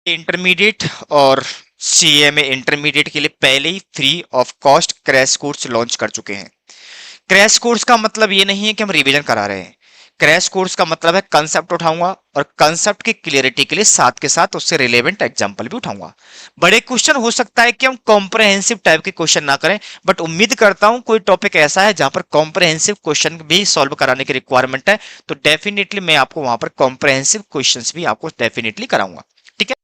Intermediate और CA में intermediate के लिए पहले ही free of cost crash course launch कर चुके हैं। क्रैश कोर्स का मतलब ये नहीं है कि हम रिवीजन करा रहे हैं। क्रैश कोर्स का मतलब है कंसेप्ट उठाऊंगा और कंसेप्ट की क्लियरिटी के लिए साथ के साथ उससे रिलेवेंट एग्जांपल भी उठाऊंगा। बड़े क्वेश्चन हो सकता है कि हम कॉम्प्रहेंसिव टाइप के क्वेश्चन ना करें, बट उम्मीद करता हूं कोई टॉपिक ऐसा है जहां पर कॉम्प्रहेंसिव क्वेश्चन भी सॉल्व कराने की रिक्वायरमेंट है, तो डेफिनेटली मैं आपको वहां पर कॉम्प्रहेंसिव क्वेश्चंस भी आपको डेफिनेटली कराऊंगा। ठीक है,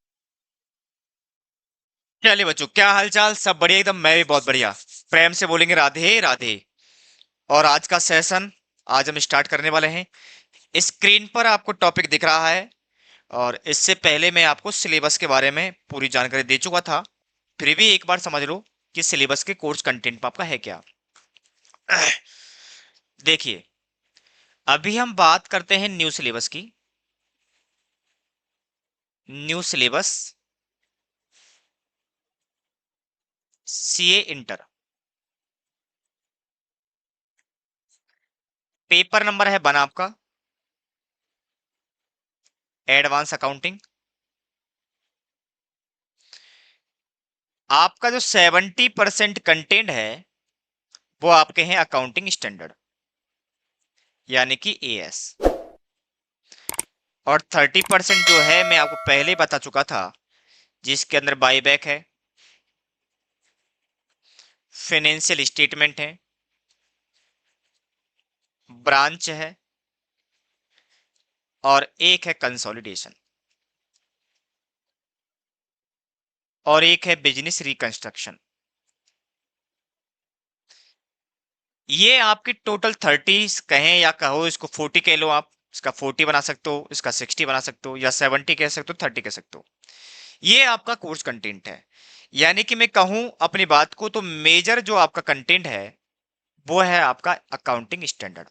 चलिए बच्चों, क्या हालचाल? सब बढ़िया एकदम। मैं भी बहुत बढ़िया। प्रेम से बोलेंगे राधे राधे। और आज का सेशन आज हम स्टार्ट करने वाले हैं। स्क्रीन पर आपको टॉपिक दिख रहा है, और इससे पहले मैं आपको सिलेबस के बारे में पूरी जानकारी दे चुका था। फिर भी एक बार समझ लो कि सिलेबस के कोर्स कंटेंट में आपका है क्या। देखिए, अभी हम बात करते हैं न्यू सिलेबस की। New syllabus CA inter. Paper number है बना आपका एडवांस अकाउंटिंग। आपका जो 70% कंटेंट है वो आपके हैं अकाउंटिंग स्टैंडर्ड, यानी कि एएस। और 30% जो है मैं आपको पहले ही बता चुका था, जिसके अंदर बाईबैक है, फाइनेंशियल स्टेटमेंट है, ब्रांच है, और एक है कंसोलिडेशन, और एक है बिजनेस रिकंस्ट्रक्शन। ये आपकी टोटल 30 कहें या कहो, इसको 40 कह लो आप। इसका 40 बना सकते हो, इसका 60 बना सकते हो, या 70 कह सकते हो, 30 कह सकते हो। ये आपका कोर्स कंटेंट है। यानी कि मैं कहूं अपनी बात को तो मेजर जो आपका कंटेंट है वो है आपका अकाउंटिंग स्टैंडर्ड।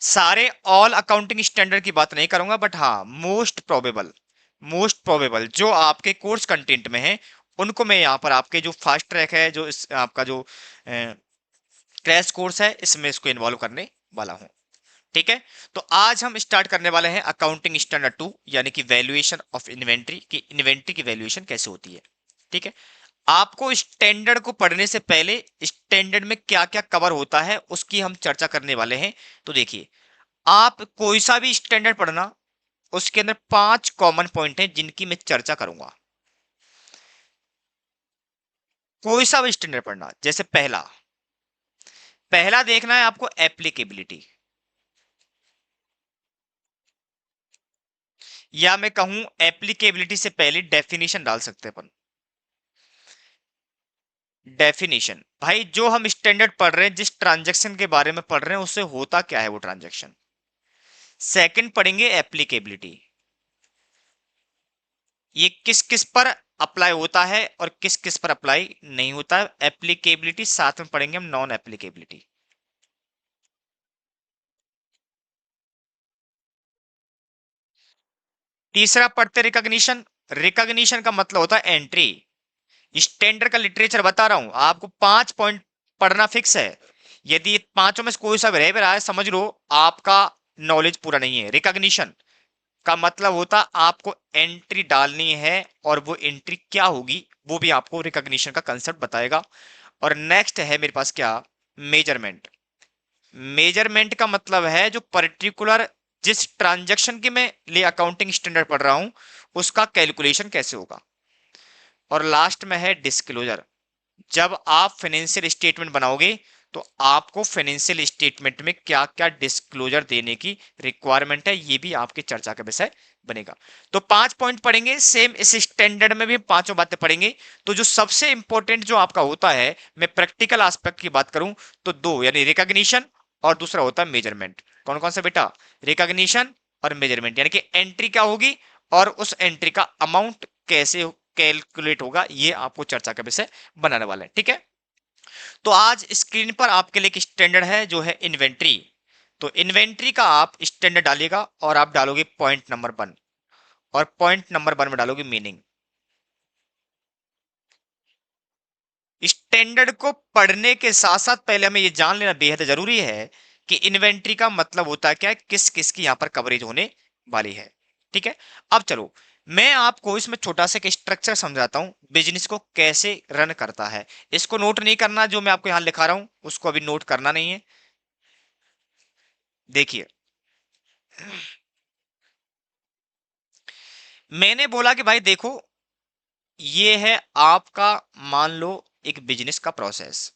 सारे ऑल अकाउंटिंग स्टैंडर्ड की बात नहीं करूंगा, बट हाँ मोस्ट प्रोबेबल जो आपके कोर्स कंटेंट में है उनको मैं यहाँ पर आपके जो फास्ट ट्रैक है, जो आपका जो क्रैश कोर्स है, इसमें इसको इन्वॉल्व करने वाला हूँ। ठीक है, तो आज हम स्टार्ट करने वाले हैं अकाउंटिंग स्टैंडर्ड 2, यानी कि वैल्यूएशन ऑफ इन्वेंट्री की। इन्वेंट्री की वैल्यूएशन कैसे होती है। ठीक है, आपको स्टैंडर्ड को पढ़ने से पहले स्टैंडर्ड में क्या क्या कवर होता है उसकी हम चर्चा करने वाले हैं। तो देखिए, आप कोई सा भी स्टैंडर्ड पढ़ना, उसके अंदर 5 कॉमन पॉइंट हैं जिनकी मैं चर्चा करूंगा। कोई सा भी स्टैंडर्ड पढ़ना, जैसे पहला पहला देखना है आपको एप्लीकेबिलिटी, या मैं कहूं एप्लीकेबिलिटी से पहले डेफिनेशन डाल सकते हैं अपन। डेफिनेशन, भाई जो हम स्टैंडर्ड पढ़ रहे हैं, जिस ट्रांजैक्शन के बारे में पढ़ रहे हैं, उससे होता क्या है वो ट्रांजैक्शन। सेकंड पढ़ेंगे एप्लीकेबिलिटी, ये किस किस पर अप्लाई होता है और किस किस पर अप्लाई नहीं होता है। एप्लीकेबिलिटी साथ में पढ़ेंगे हम नॉन एप्लीकेबिलिटी। तीसरा पढ़ते रिकॉग्निशन। रिकॉग्निशन का मतलब होता है एंट्री। स्टैंडर्ड का लिटरेचर बता रहा हूं आपको, 5 पॉइंट पढ़ना फिक्स है। यदि पांचों में से कोई सा भी रह भी रहा है, समझ लो आपका नॉलेज पूरा नहीं है। रिकॉग्निशन का मतलब होता आपको एंट्री डालनी है, और वो एंट्री क्या होगी वो भी आपको रिकॉग्निशन का कंसेप्ट बताएगा। और नेक्स्ट है मेरे पास क्या, मेजरमेंट। मेजरमेंट का मतलब है जो पर्टिकुलर जिस ट्रांजैक्शन के मैं लिए अकाउंटिंग स्टैंडर्ड पढ़ रहा हूं उसका कैलकुलेशन कैसे होगा। और लास्ट में है डिस्क्लोजर। जब आप फाइनेंशियल स्टेटमेंट बनाओगे तो आपको फाइनेंशियल स्टेटमेंट में क्या क्या डिस्क्लोजर देने की रिक्वायरमेंट है, ये भी आपकी चर्चा का विषय बनेगा। तो 5 पॉइंट पढ़ेंगे, सेम इस स्टैंडर्ड में भी पांचों बातें पढ़ेंगे। तो जो सबसे इंपॉर्टेंट जो आपका होता है, मैं प्रैक्टिकल एस्पेक्ट की बात करूं तो दो, यानी रिकॉग्निशन और दूसरा होता है मेजरमेंट। कौन कौन सा बेटा, रिकॉग्निशन और मेजरमेंट, यानी कि एंट्री क्या होगी और उस एंट्री का अमाउंट कैसे कैलकुलेट होगा, ये आपको चर्चा का विषय बनाने वाला है। ठीक है, तो आज स्क्रीन पर आपके लिए एक स्टैंडर्ड है जो है इन्वेंट्री। तो इन्वेंट्री का आप स्टैंडर्ड डालिएगा और आप डालोगे पॉइंट नंबर 1, और पॉइंट नंबर 1 में डालोगे मीनिंग। स्टैंडर्ड को पढ़ने के साथ साथ पहले हमें यह जान लेना बेहद जरूरी है कि इन्वेंट्री का मतलब होता है क्या है, किस किस की यहां पर कवरेज होने वाली है। ठीक है, अब चलो मैं आपको इसमें छोटा सा एक स्ट्रक्चर समझाता हूं, बिजनेस को कैसे रन करता है। इसको नोट नहीं करना, जो मैं आपको यहां लिखा रहा हूं उसको अभी नोट करना नहीं है। देखिए, मैंने बोला कि भाई देखो, ये है आपका, मान लो, एक बिजनेस का प्रोसेस।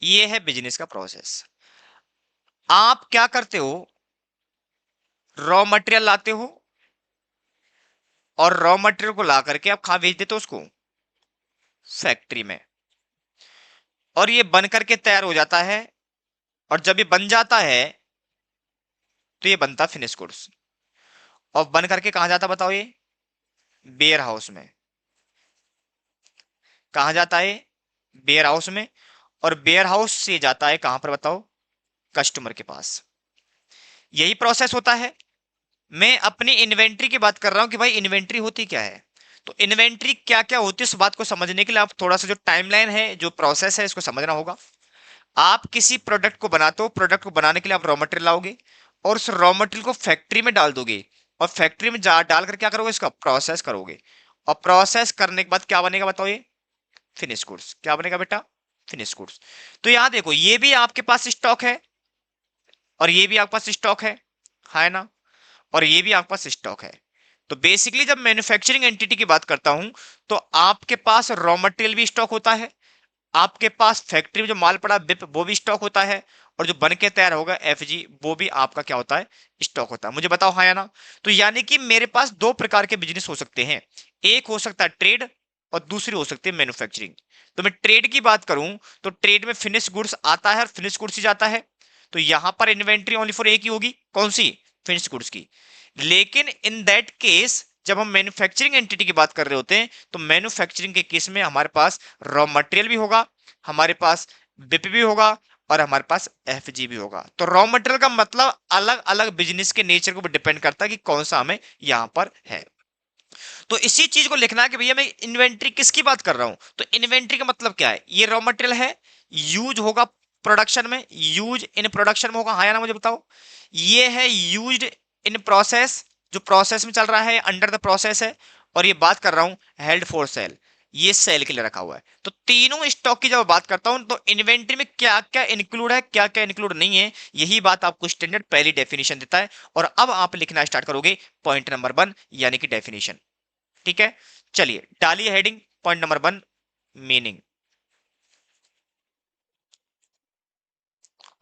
ये है बिजनेस का प्रोसेस। आप क्या करते हो, रॉ मटेरियल लाते हो, और रॉ मटेरियल को ला करके आप कहां भेज देते हो उसको, फैक्ट्री में। और ये बन करके तैयार हो जाता है, और जब ये बन जाता है तो ये बनता फिनिश गुड्स। और बन करके कहां जाता बताओ ये, वेयर हाउस में। कहां जाता है, वेयर हाउस में। और वेयर हाउस से जाता है कहां पर बताओ, कस्टमर के पास। यही प्रोसेस होता है। मैं अपनी इन्वेंट्री की बात कर रहा हूं कि भाई इन्वेंट्री होती क्या है। तो इन्वेंट्री क्या क्या होती है, उस बात को समझने के लिए आप थोड़ा सा जो टाइमलाइन है, जो प्रोसेस है, इसको समझना होगा। आप किसी प्रोडक्ट को बनाते हो, प्रोडक्ट को बनाने के लिए आप रॉ मटेरियल लाओगे, और उस रॉ मटेरियल को फैक्ट्री में डाल दोगे। और फैक्ट्री में डाल कर क्या करोगे, इसका प्रोसेस करोगे। और प्रोसेस करने के बाद क्या बनेगा बताओ, ये फिनिश गुड्स। क्या बनेगा बेटा, फिनिश गुड्स। तो यहां देखो, ये भी आपके पास स्टॉक है, और ये भी आपके पास स्टॉक है ना, और ये भी आपके पास स्टॉक है। तो बेसिकली जब मैन्युफैक्चरिंग एंटिटी की बात करता हूं, तो आपके पास रॉ मटेरियल भी स्टॉक होता है, आपके पास फैक्ट्री में जो माल पड़ा बिप वो भी स्टॉक होता है, और जो बन के तैयार होगा एफजी वो भी आपका क्या होता है, स्टॉक होता है। मुझे बताओ हाँ या ना। तो यानी कि मेरे पास दो प्रकार के बिजनेस हो सकते हैं, एक हो सकता है ट्रेड, और दूसरी हो सकती है मैन्युफैक्चरिंग। तो मैं ट्रेड की बात करूं, तो ट्रेड में फिनिश गुड्स आता है और फिनिश गुड्स ही जाता है। तो यहां पर इन्वेंट्री ओनली फॉर एक ही होगी, कौन सी, फिनिश गुड्स की। लेकिन इन दैट केस जब हम मैन्युफैक्चरिंग एंटिटी की बात कर रहे होते हैं, तो मैन्युफैक्चरिंग के केस में हमारे पास रॉ मटेरियल भी होगा, हमारे पास बिप भी होगा, और हमारे पास एफजी भी होगा। तो रॉ मटेरियल का मतलब अलग अलग बिजनेस के नेचर को डिपेंड करता है कि कौन सा हमें यहां पर है। तो इसी चीज को लिखना है कि भैया मैं इन्वेंट्री किसकी बात कर रहा हूं। तो इन्वेंट्री का मतलब क्या है, ये रॉ मटेरियल है, यूज होगा प्रोडक्शन में, यूज इन प्रोडक्शन में होगा, हाँ या ना मुझे बताओ। ये है यूज्ड इन प्रोसेस, जो प्रोसेस में चल रहा है, अंडर द प्रोसेस है। और ये बात कर रहा हूं हेल्ड फॉर सेल, ये सेल के लिए रखा हुआ है। तो तीनों स्टॉक की जब बात करता हूं, तो इन्वेंट्री में क्या क्या इंक्लूड है, क्या क्या इंक्लूड नहीं है, यही बात आपको स्टैंडर्ड पहली डेफिनेशन देता है। और अब आप लिखना स्टार्ट करोगे पॉइंट नंबर 1, यानी कि डेफिनेशन। ठीक है, चलिए डालिए हेडिंग पॉइंट नंबर 1, मीनिंग।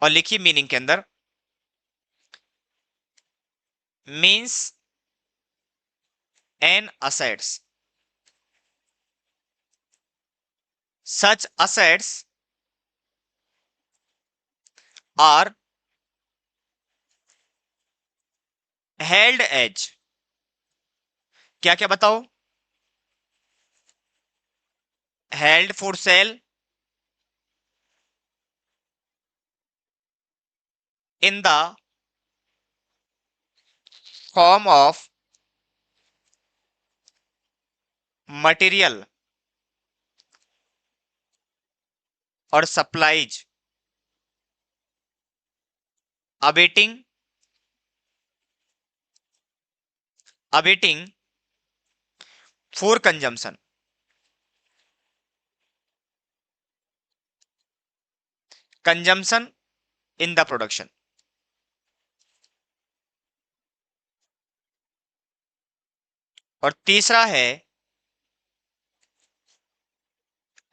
और लिखिए मीनिंग के अंदर, means an assets, such assets are held as, क्या क्या बताओ, held for sale in the form of material और supplies awaiting, awaiting for consumption, consumption in the production. और तीसरा है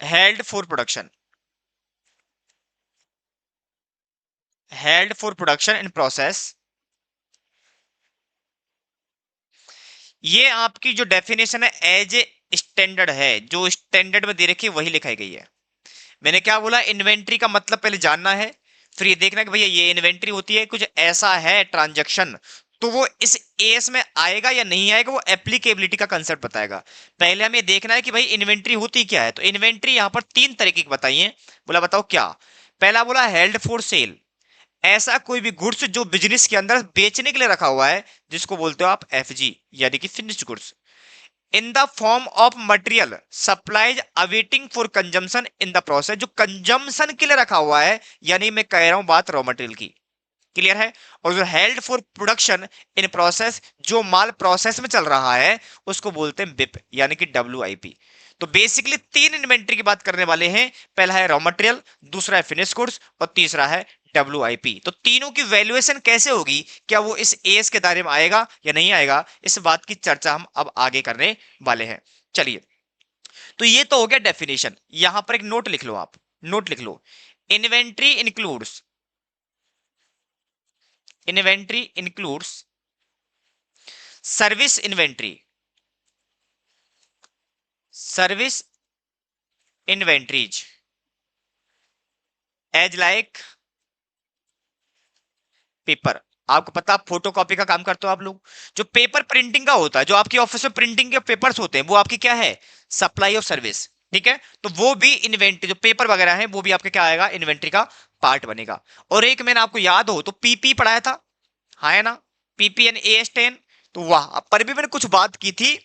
held for production, held for production in process. ये आपकी जो डेफिनेशन है एज ए स्टैंडर्ड है, जो स्टैंडर्ड में दे रखी है वही लिखाई गई है। मैंने क्या बोला, इन्वेंट्री का मतलब पहले जानना है, फिर ये देखना कि भैया ये इन्वेंट्री होती है, कुछ ऐसा है ट्रांजैक्शन, तो वो इस एस में आएगा या नहीं आएगा, वो एप्लीकेबिलिटी का कंसेप्ट बताएगा। पहले हमें देखना है कि भाई इन्वेंट्री होती क्या है। तो इन्वेंट्री यहां पर तीन तरीके की बताइए। बोला बताओ क्या। पहला बोला हेल्ड फॉर सेल, ऐसा कोई भी गुड्स जो बिजनेस के अंदर बेचने के लिए रखा हुआ है, जिसको बोलते हो आप एफजी, यानी कि finished goods. In the form of material supplies awaiting for consumption in the process, जो कंजम्पशन के लिए रखा हुआ है, यानी मैं कह रहा हूं बात रॉ मटेरियल की। क्लियर है। और जो held for production in process, जो माल प्रोसेस में चल रहा है उसको बोलते हैं बिप यानी कि WIP। तो बेसिकली तीन इन्वेंट्री की बात करने वाले हैं, पहला है रॉ मटेरियल, दूसरा है फिनिश गुड्स और तीसरा है WIP। तो तीनों की वैल्यूएशन कैसे होगी, क्या वो इस एएस के दायरे में आएगा या नहीं आएगा, इस बात की चर्चा हम अब आगे करने वाले हैं। चलिए, तो ये तो हो गया डेफिनेशन। यहां पर एक नोट लिख लो, आप नोट लिख लो। Inventory includes, inventory includes service inventory, service inventories as like paper. आपको पता, आप फोटो कॉपी का काम करते हो आप लोग, जो पेपर प्रिंटिंग का होता है, जो आपकी ऑफिस में प्रिंटिंग के पेपर्स होते हैं, वो आपकी क्या है, सप्लाई ऑफ सर्विस। ठीक है, तो वो भी इन्वेंट्री, जो पेपर वगैरह है वो भी आपके क्या आएगा, इन्वेंट्री का पार्ट बनेगा। और एक मैंने आपको याद हो तो पीपी पढ़ाया था, हाँ है ना, PPN AS10। तो वहां पर भी मैंने कुछ बात की थी,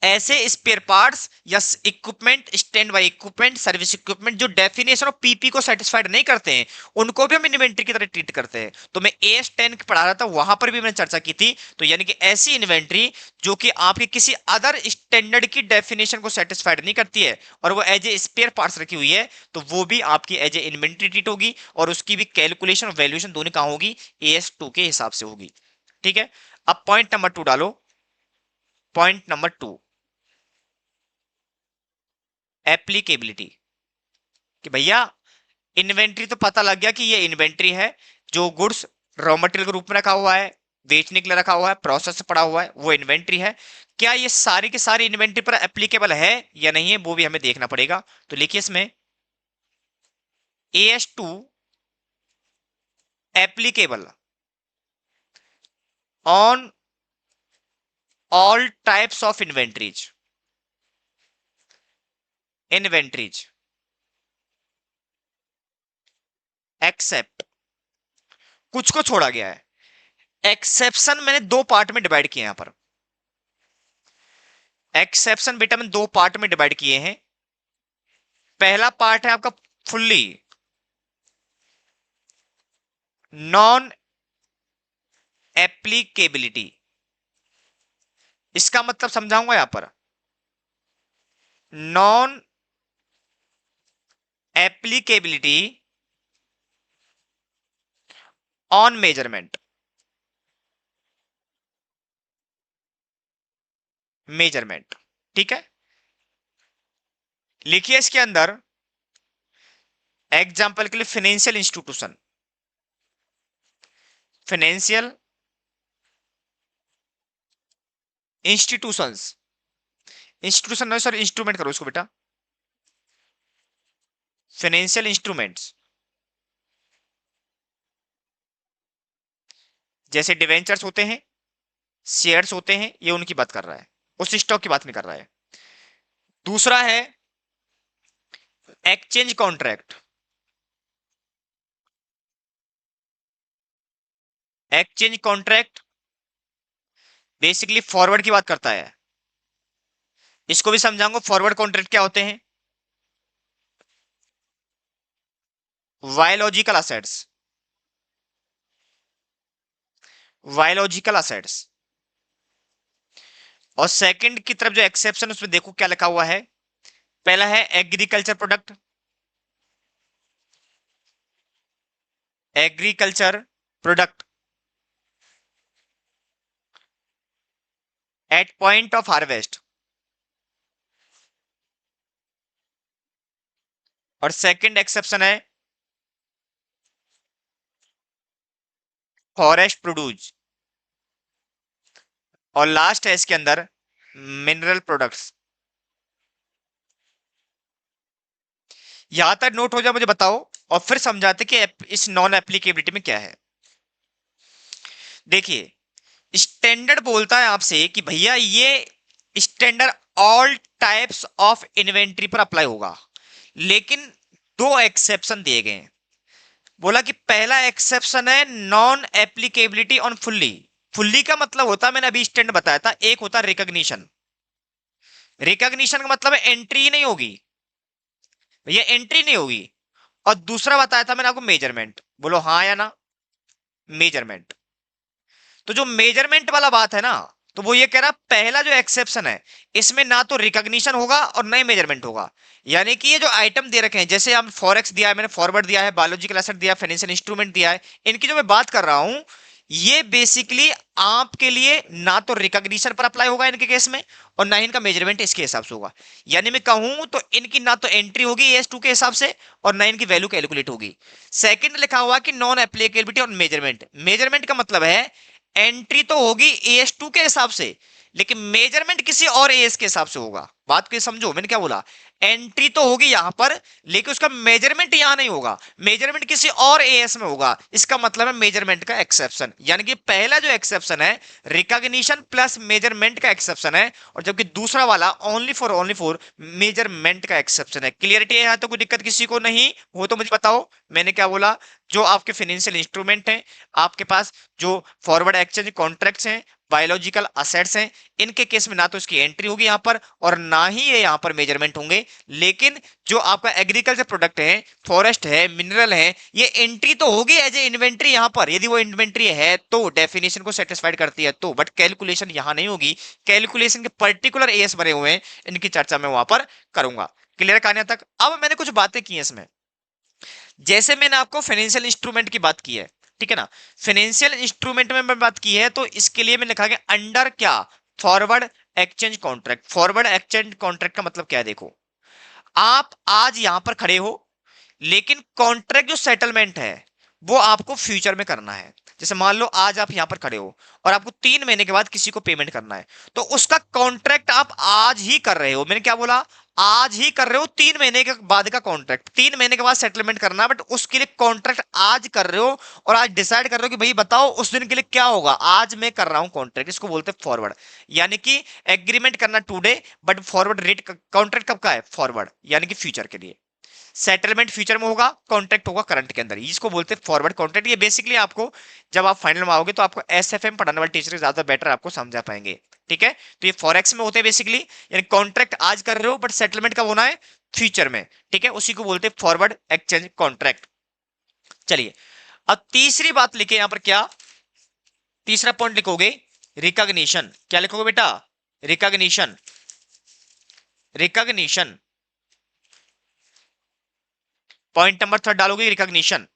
ऐसे स्पेयर पार्ट्स या equipment, stand by equipment, service equipment जो डेफिनेशन ऑफ पीपी को सेटिस्फाइड नहीं करते हैं, उनको भी हम इन्वेंट्री की तरह ट्रीट करते हैं। तो मैं AS10 पढ़ा रहा था, वहां पर भी मैंने चर्चा की थी। तो यानी कि ऐसी इन्वेंट्री जो कि आपके किसी अदर स्टैंडर्ड की डेफिनेशन को सेटिस्फाइड नहीं करती है और वो एज ए स्पेयर पार्ट्स रखी हुई है, तो वो भी आपकी एज ए इन्वेंट्री ट्रीट होगी और उसकी भी कैलकुलेशन और वैल्यूएशन दोनों कहां होगी, AS2 के हिसाब से होगी। ठीक है, अब पॉइंट नंबर 2 डालो, पॉइंट नंबर 2, एप्लीकेबिलिटी। कि भैया इन्वेंट्री तो पता लग गया कि ये इन्वेंट्री है, जो गुड्स रॉ मटेरियल के रूप में रखा हुआ है, बेचने के लिए रखा हुआ है, प्रोसेस से पड़ा हुआ है, वो इन्वेंट्री है। क्या ये सारी की सारी इन्वेंट्री पर एप्लीकेबल है या नहीं है, वो भी हमें देखना पड़ेगा। तो लिखिए इसमें AS2 applicable on all types of inventories, inventories except, कुछ को छोड़ा गया है। एक्सेप्शन मैंने दो पार्ट में डिवाइड किए, यहां पर एक्सेप्शन बेटा मैंने दो पार्ट में डिवाइड किए हैं। पहला पार्ट है आपका फुल्ली नॉन एप्लीकेबिलिटी। इसका मतलब समझाऊंगा यहां पर, non applicability on measurement, measurement. ठीक है, लिखिए इसके अंदर एग्जाम्पल के लिए financial institution, financial institutions, institution नहीं सर, इंस्ट्रूमेंट करो इसको बेटा, फाइनेंशियल इंस्ट्रूमेंट्स जैसे डिवेंचर्स होते हैं, शेयर्स होते हैं, ये उनकी बात कर रहा है, उस स्टॉक की बात नहीं कर रहा है। दूसरा है exchange contract, exchange contract basically forward की बात करता है। इसको भी समझाऊंगा, फॉरवर्ड कॉन्ट्रैक्ट क्या होते हैं, बायोलॉजिकल असेट्स, बायोलॉजिकल असेट्स। और सेकंड की तरफ जो एक्सेप्शन, उसमें देखो क्या लिखा हुआ है, पहला है agriculture product, agriculture product at point of harvest, और सेकंड एक्सेप्शन है फॉरेस्ट प्रोड्यूस, और लास्ट है इसके अंदर मिनरल प्रोडक्ट्स। यहां तक नोट हो जाए मुझे बताओ, और फिर समझाते कि इस नॉन एप्लीकेबिलिटी में क्या है। देखिए स्टैंडर्ड बोलता है आपसे कि भैया ये standard all types of inventory पर अप्लाई होगा, लेकिन दो एक्सेप्शन दिए गए हैं। बोला कि पहला एक्सेप्शन है non applicability on fully. Fully का मतलब होता है, मैंने अभी स्टैंड बताया था, एक होता है रिकॉग्निशन, रिकॉग्निशन का मतलब है एंट्री नहीं होगी, भैया एंट्री नहीं होगी। और दूसरा बताया था मैंने आपको मेजरमेंट, बोलो हाँ या ना। मेजरमेंट। तो जो मेजरमेंट वाला बात है ना, तो वो ये कह रहा पहला जो एक्सेप्शन है, इसमें ना तो रिकॉग्निशन होगा और ना ही मेजरमेंट होगा। यानी कि ये जो आइटम दे रखे हैं, जैसे हम फॉरेक्स दिया है, मैंने फॉरवर्ड दिया है, बायोलॉजिकल एसेट दिया, फाइनेंशियल इंस्ट्रूमेंट दिया है, इनकी जो मैं बात कर रहा हूं, ये बेसिकली आपके लिए ना तो रिकॉग्निशन पर अप्लाई होगा इनके केस में, और ना ही इनका मेजरमेंट इसके हिसाब से होगा। यानी मैं कहूं तो इनकी ना तो एंट्री होगी एस टू के हिसाब से, और ना इनकी वैल्यू कैलकुलेट होगी। सेकंड लिखा हुआ कि नॉन एप्लीकेबिलिटी और मेजरमेंट। मेजरमेंट का मतलब है एंट्री तो होगी एएस टू के हिसाब से, लेकिन मेजरमेंट किसी और एएस के हिसाब से होगा। बात को समझो, मैंने क्या बोला, एंट्री तो होगी यहां पर, लेकिन उसका मेजरमेंट यहां नहीं होगा, मेजरमेंट किसी और एएस में होगा। इसका मतलब है मेजरमेंट का एक्सेप्शन। यानी कि पहला जो एक्सेप्शन है रिकॉग्निशन प्लस मेजरमेंट का एक्सेप्शन है, और जबकि दूसरा वाला ओनली फॉर मेजरमेंट का एक्सेप्शन है। क्लियरिटी है यहां तो कोई दिक्कत किसी को नहीं हो तो मुझे बताओ। मैंने क्या बोला, जो आपके फाइनेंशियल इंस्ट्रूमेंट हैं, आपके पास जो फॉरवर्ड एक्सचेंज कॉन्ट्रैक्ट्स हैं, बायोलॉजिकल असेट्स हैं, इनके केस में ना तो इसकी एंट्री होगी यहां पर, और ना ही ये यहां पर मेजरमेंट होंगे। लेकिन जो आपका एग्रीकल्चर प्रोडक्ट है, फॉरेस्ट है, मिनरल है, ये एंट्री तो होगी एज ए इन्वेंट्री यहां पर, यदि वो इन्वेंट्री है तो, डेफिनेशन को सेटिस्फाइड करती है तो, बट कैलकुलेशन यहां नहीं होगी। कैलकुलेशन के पर्टिकुलर एएस बने हुए हैं, इनकी चर्चा मैं वहां पर करूंगा। क्लियर कहानी तक? अब मैंने कुछ बातें की हैं इसमें, जैसे मैंने आपको फाइनेंशियल इंस्ट्रूमेंट की बात की है, ठीक है ना, फाइनेंशियल इंस्ट्रूमेंट में मैं बात की है, तो इसके लिए मैंने लिखा कि अंडर क्या, forward exchange contract. Forward exchange contract का मतलब क्या है, देखो, आप आज यहां पर खड़े हो, लेकिन कॉन्ट्रैक्ट जो सेटलमेंट है वो आपको फ्यूचर में करना है। जैसे मान लो आज आप यहां पर खड़े हो और आपको 3 महीने के बाद किसी को पेमेंट करना है, तो उसका कॉन्ट्रैक्ट आप आज ही कर रहे हो। मैंने क्या बोला, आज ही कर रहे हो, 3 महीने के बाद का कॉन्ट्रैक्ट, 3 महीने के बाद सेटलमेंट करना है, बट उसके लिए कॉन्ट्रैक्ट आज कर रहे हो, और आज डिसाइड कर रहे हो कि भाई बताओ उस दिन के लिए क्या होगा, आज मैं कर रहा हूं कॉन्ट्रैक्ट। इसको बोलते हैं फॉरवर्ड। यानी कि एग्रीमेंट करना today, but forward rate, contract कब का है, फॉरवर्ड, यानी कि फ्यूचर के लिए। सेटलमेंट फ्यूचर में होगा, कॉन्ट्रैक्ट होगा करंट के अंदर, इसको बोलते हैं फॉरवर्ड कॉन्ट्रैक्ट। ये बेसिकली आपको जब आप फाइनल में आओगे तो आपको एसएफएम पढ़ाने वाले टीचर ज्यादा बेटर आपको समझा पाएंगे। ठीक है, तो ये फॉरेक्स में होते हैं बेसिकली, यानी कॉन्ट्रैक्ट आज कर रहे हो बट सेटलमेंट कब होना है, फ्यूचर में। ठीक है, उसी को बोलते हैं फॉरवर्ड एक्सचेंज कॉन्ट्रैक्ट। चलिए, अब तीसरी बात लिखे यहां पर, क्या तीसरा पॉइंट लिखोगे, रिकॉग्निशन। क्या लिखोगे बेटा, recognition. Recognition, point number third डालोगे रिकॉग्निशन।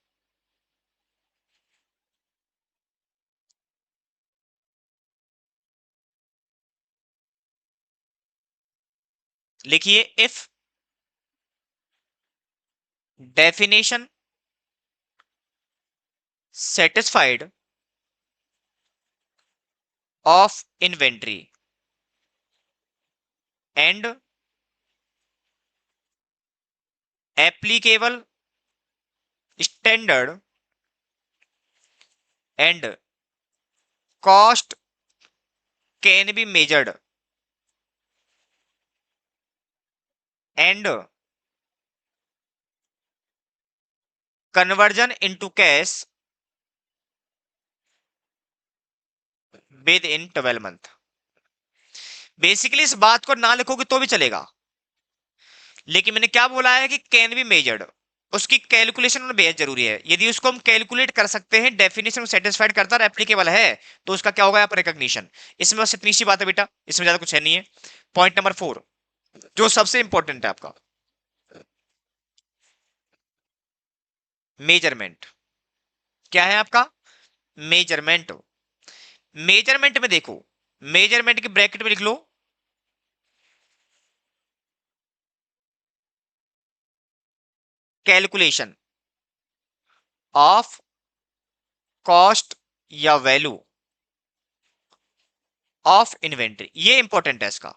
लिखिए, if definition satisfied of inventory and applicable standard and cost can be measured and conversion into cash with in 12 month. Basically इस बात को ना लिखोगे तो भी चलेगा, लेकिन मैंने क्या बोला है कि कैन बी मेजर्ड, उसकी कैलकुलेशन में बेहद जरूरी है। यदि उसको हम कैलकुलेट कर सकते हैं, डेफिनेशन को सेटिस्फाइड करता है, एप्लीकेबल है, तो उसका क्या होगा, रिकॉग्निशन। इसमें बस इतनी सी बात है बेटा, इसमें ज्यादा कुछ है नहीं है। पॉइंट नंबर 4, जो सबसे इंपॉर्टेंट है आपका, मेजरमेंट। क्या है आपका, मेजरमेंट। मेजरमेंट में देखो, मेजरमेंट के ब्रैकेट में लिख लो कैलकुलेशन ऑफ कॉस्ट या वैल्यू ऑफ इन्वेंट्री, ये इंपॉर्टेंट है इसका।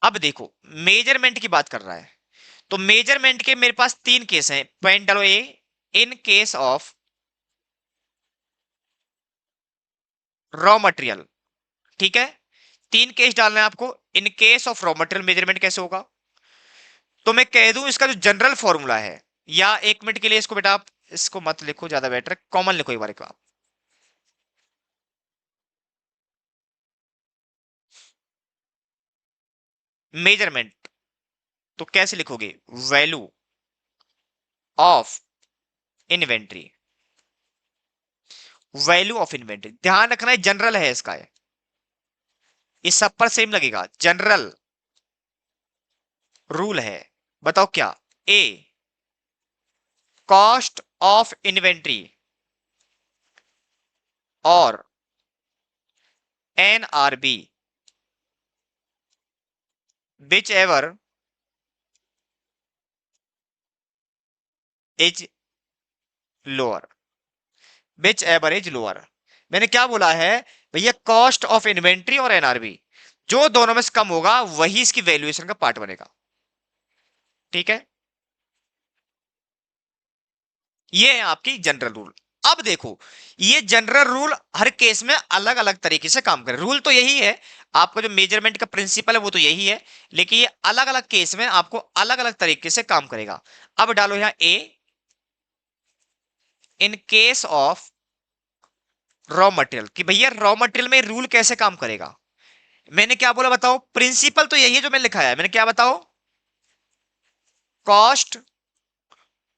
अब देखो, मेजरमेंट की बात कर रहा है, तो मेजरमेंट के मेरे पास 3 केस हैं, पॉइंट डालो A, in case of raw material. ठीक है, 3 केस डालना है आपको। In case of raw material measurement कैसे होगा, तो मैं कह दूं इसका जो जनरल फॉर्मूला है, या 1 मिनट के लिए इसको बेटा आप इसको मत लिखो, ज्यादा बेटर, कॉमन लिखो एक बार को आप। मेजरमेंट तो कैसे लिखोगे, value of inventory, value of inventory. ध्यान रखना है जनरल है इसका, है इस सब पर सेम लगेगा, जनरल रूल है। बताओ क्या? ए, कॉस्ट ऑफ इन्वेंट्री और NRV which ever is lower, which ever is lower. मैंने क्या बोला है भैया? कॉस्ट ऑफ इन्वेंट्री और NRV, जो दोनों में से कम होगा वही इसकी वैल्यूएशन का पार्ट बनेगा। ठीक है, ये है आपकी जनरल रूल। अब देखो, ये जनरल रूल हर केस में अलग अलग तरीके से काम करे। रूल तो यही है, आपका जो मेजरमेंट का प्रिंसिपल है वो तो यही है, लेकिन ये अलग अलग केस में आपको अलग अलग तरीके से काम करेगा। अब डालो यहां A, in case of raw material, कि भैया रॉ मटेरियल में रूल कैसे काम करेगा। मैंने क्या बोला बताओ? प्रिंसिपल तो यही है जो मैंने लिखा है। मैंने क्या बताओ? कॉस्ट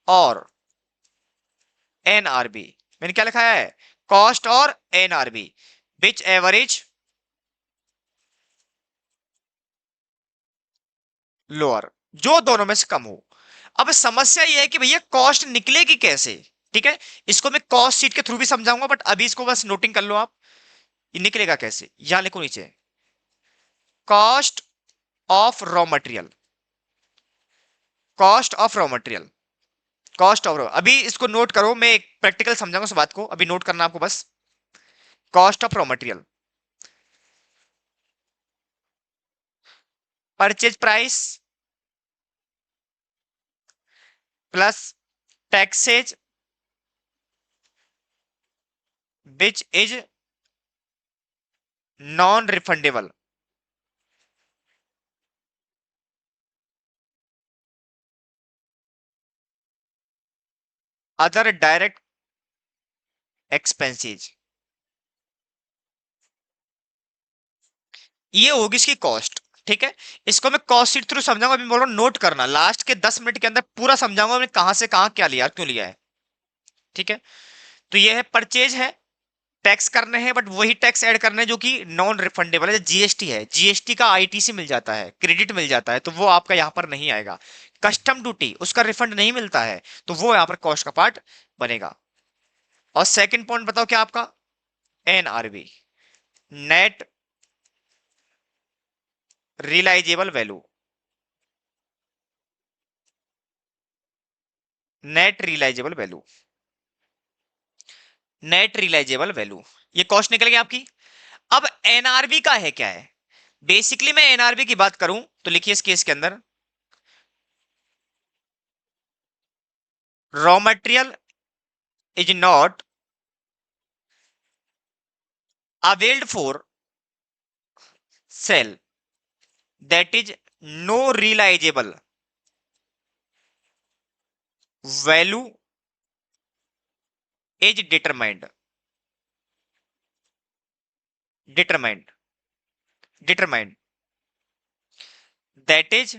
और NRV। मैंने क्या लिखा है? कॉस्ट और NRV विच एवरेज लोअर, जो दोनों में से कम हो। अब समस्या यह है कि भैया कॉस्ट निकलेगी कैसे? ठीक है, इसको मैं कॉस्ट शीट के थ्रू भी समझाऊंगा, बट अभी इसको बस नोटिंग कर लो आप। ये निकलेगा कैसे, यहां लिखो नीचे, cost of raw material, cost of raw material, cost of raw. अभी इसको नोट करो, मैं एक प्रैक्टिकल समझाऊंगा उस बात को, अभी नोट करना आपको बस। Cost of raw material, purchase price plus taxes which is non refundable, other direct expenses. ये होगी इसकी कॉस्ट। ठीक है, इसको मैं कॉस्ट शीट थ्रू समझाऊंगा, अभी बोल रहा हूं नोट करना, लास्ट के 10 मिनट के अंदर पूरा समझाऊंगा मैंने कहां से कहां क्या लिया, क्यों लिया है। ठीक है, तो ये है परचेज है, टैक्स करने हैं, बट वही टैक्स ऐड करने हैं जो कि नॉन रिफंडेबल है। जीएसटी है, जीएसटी का आईटीसी मिल जाता है, क्रेडिट मिल जाता है, तो वो आपका यहां पर नहीं आएगा। कस्टम ड्यूटी, उसका रिफंड नहीं मिलता है, तो वो यहां पर कॉस्ट का पार्ट बनेगा। और सेकंड पॉइंट बताओ क्या आपका? NRV, net realisable value, net realisable value, net realisable value, ये कॉस्ट निकल गई आपकी। अब NRV का है क्या है? बेसिकली मैं NRV की बात करूं तो लिखिए इस केस के अंदर, raw material is not availed for sale, that is no realisable value is determined, determined, determined, that is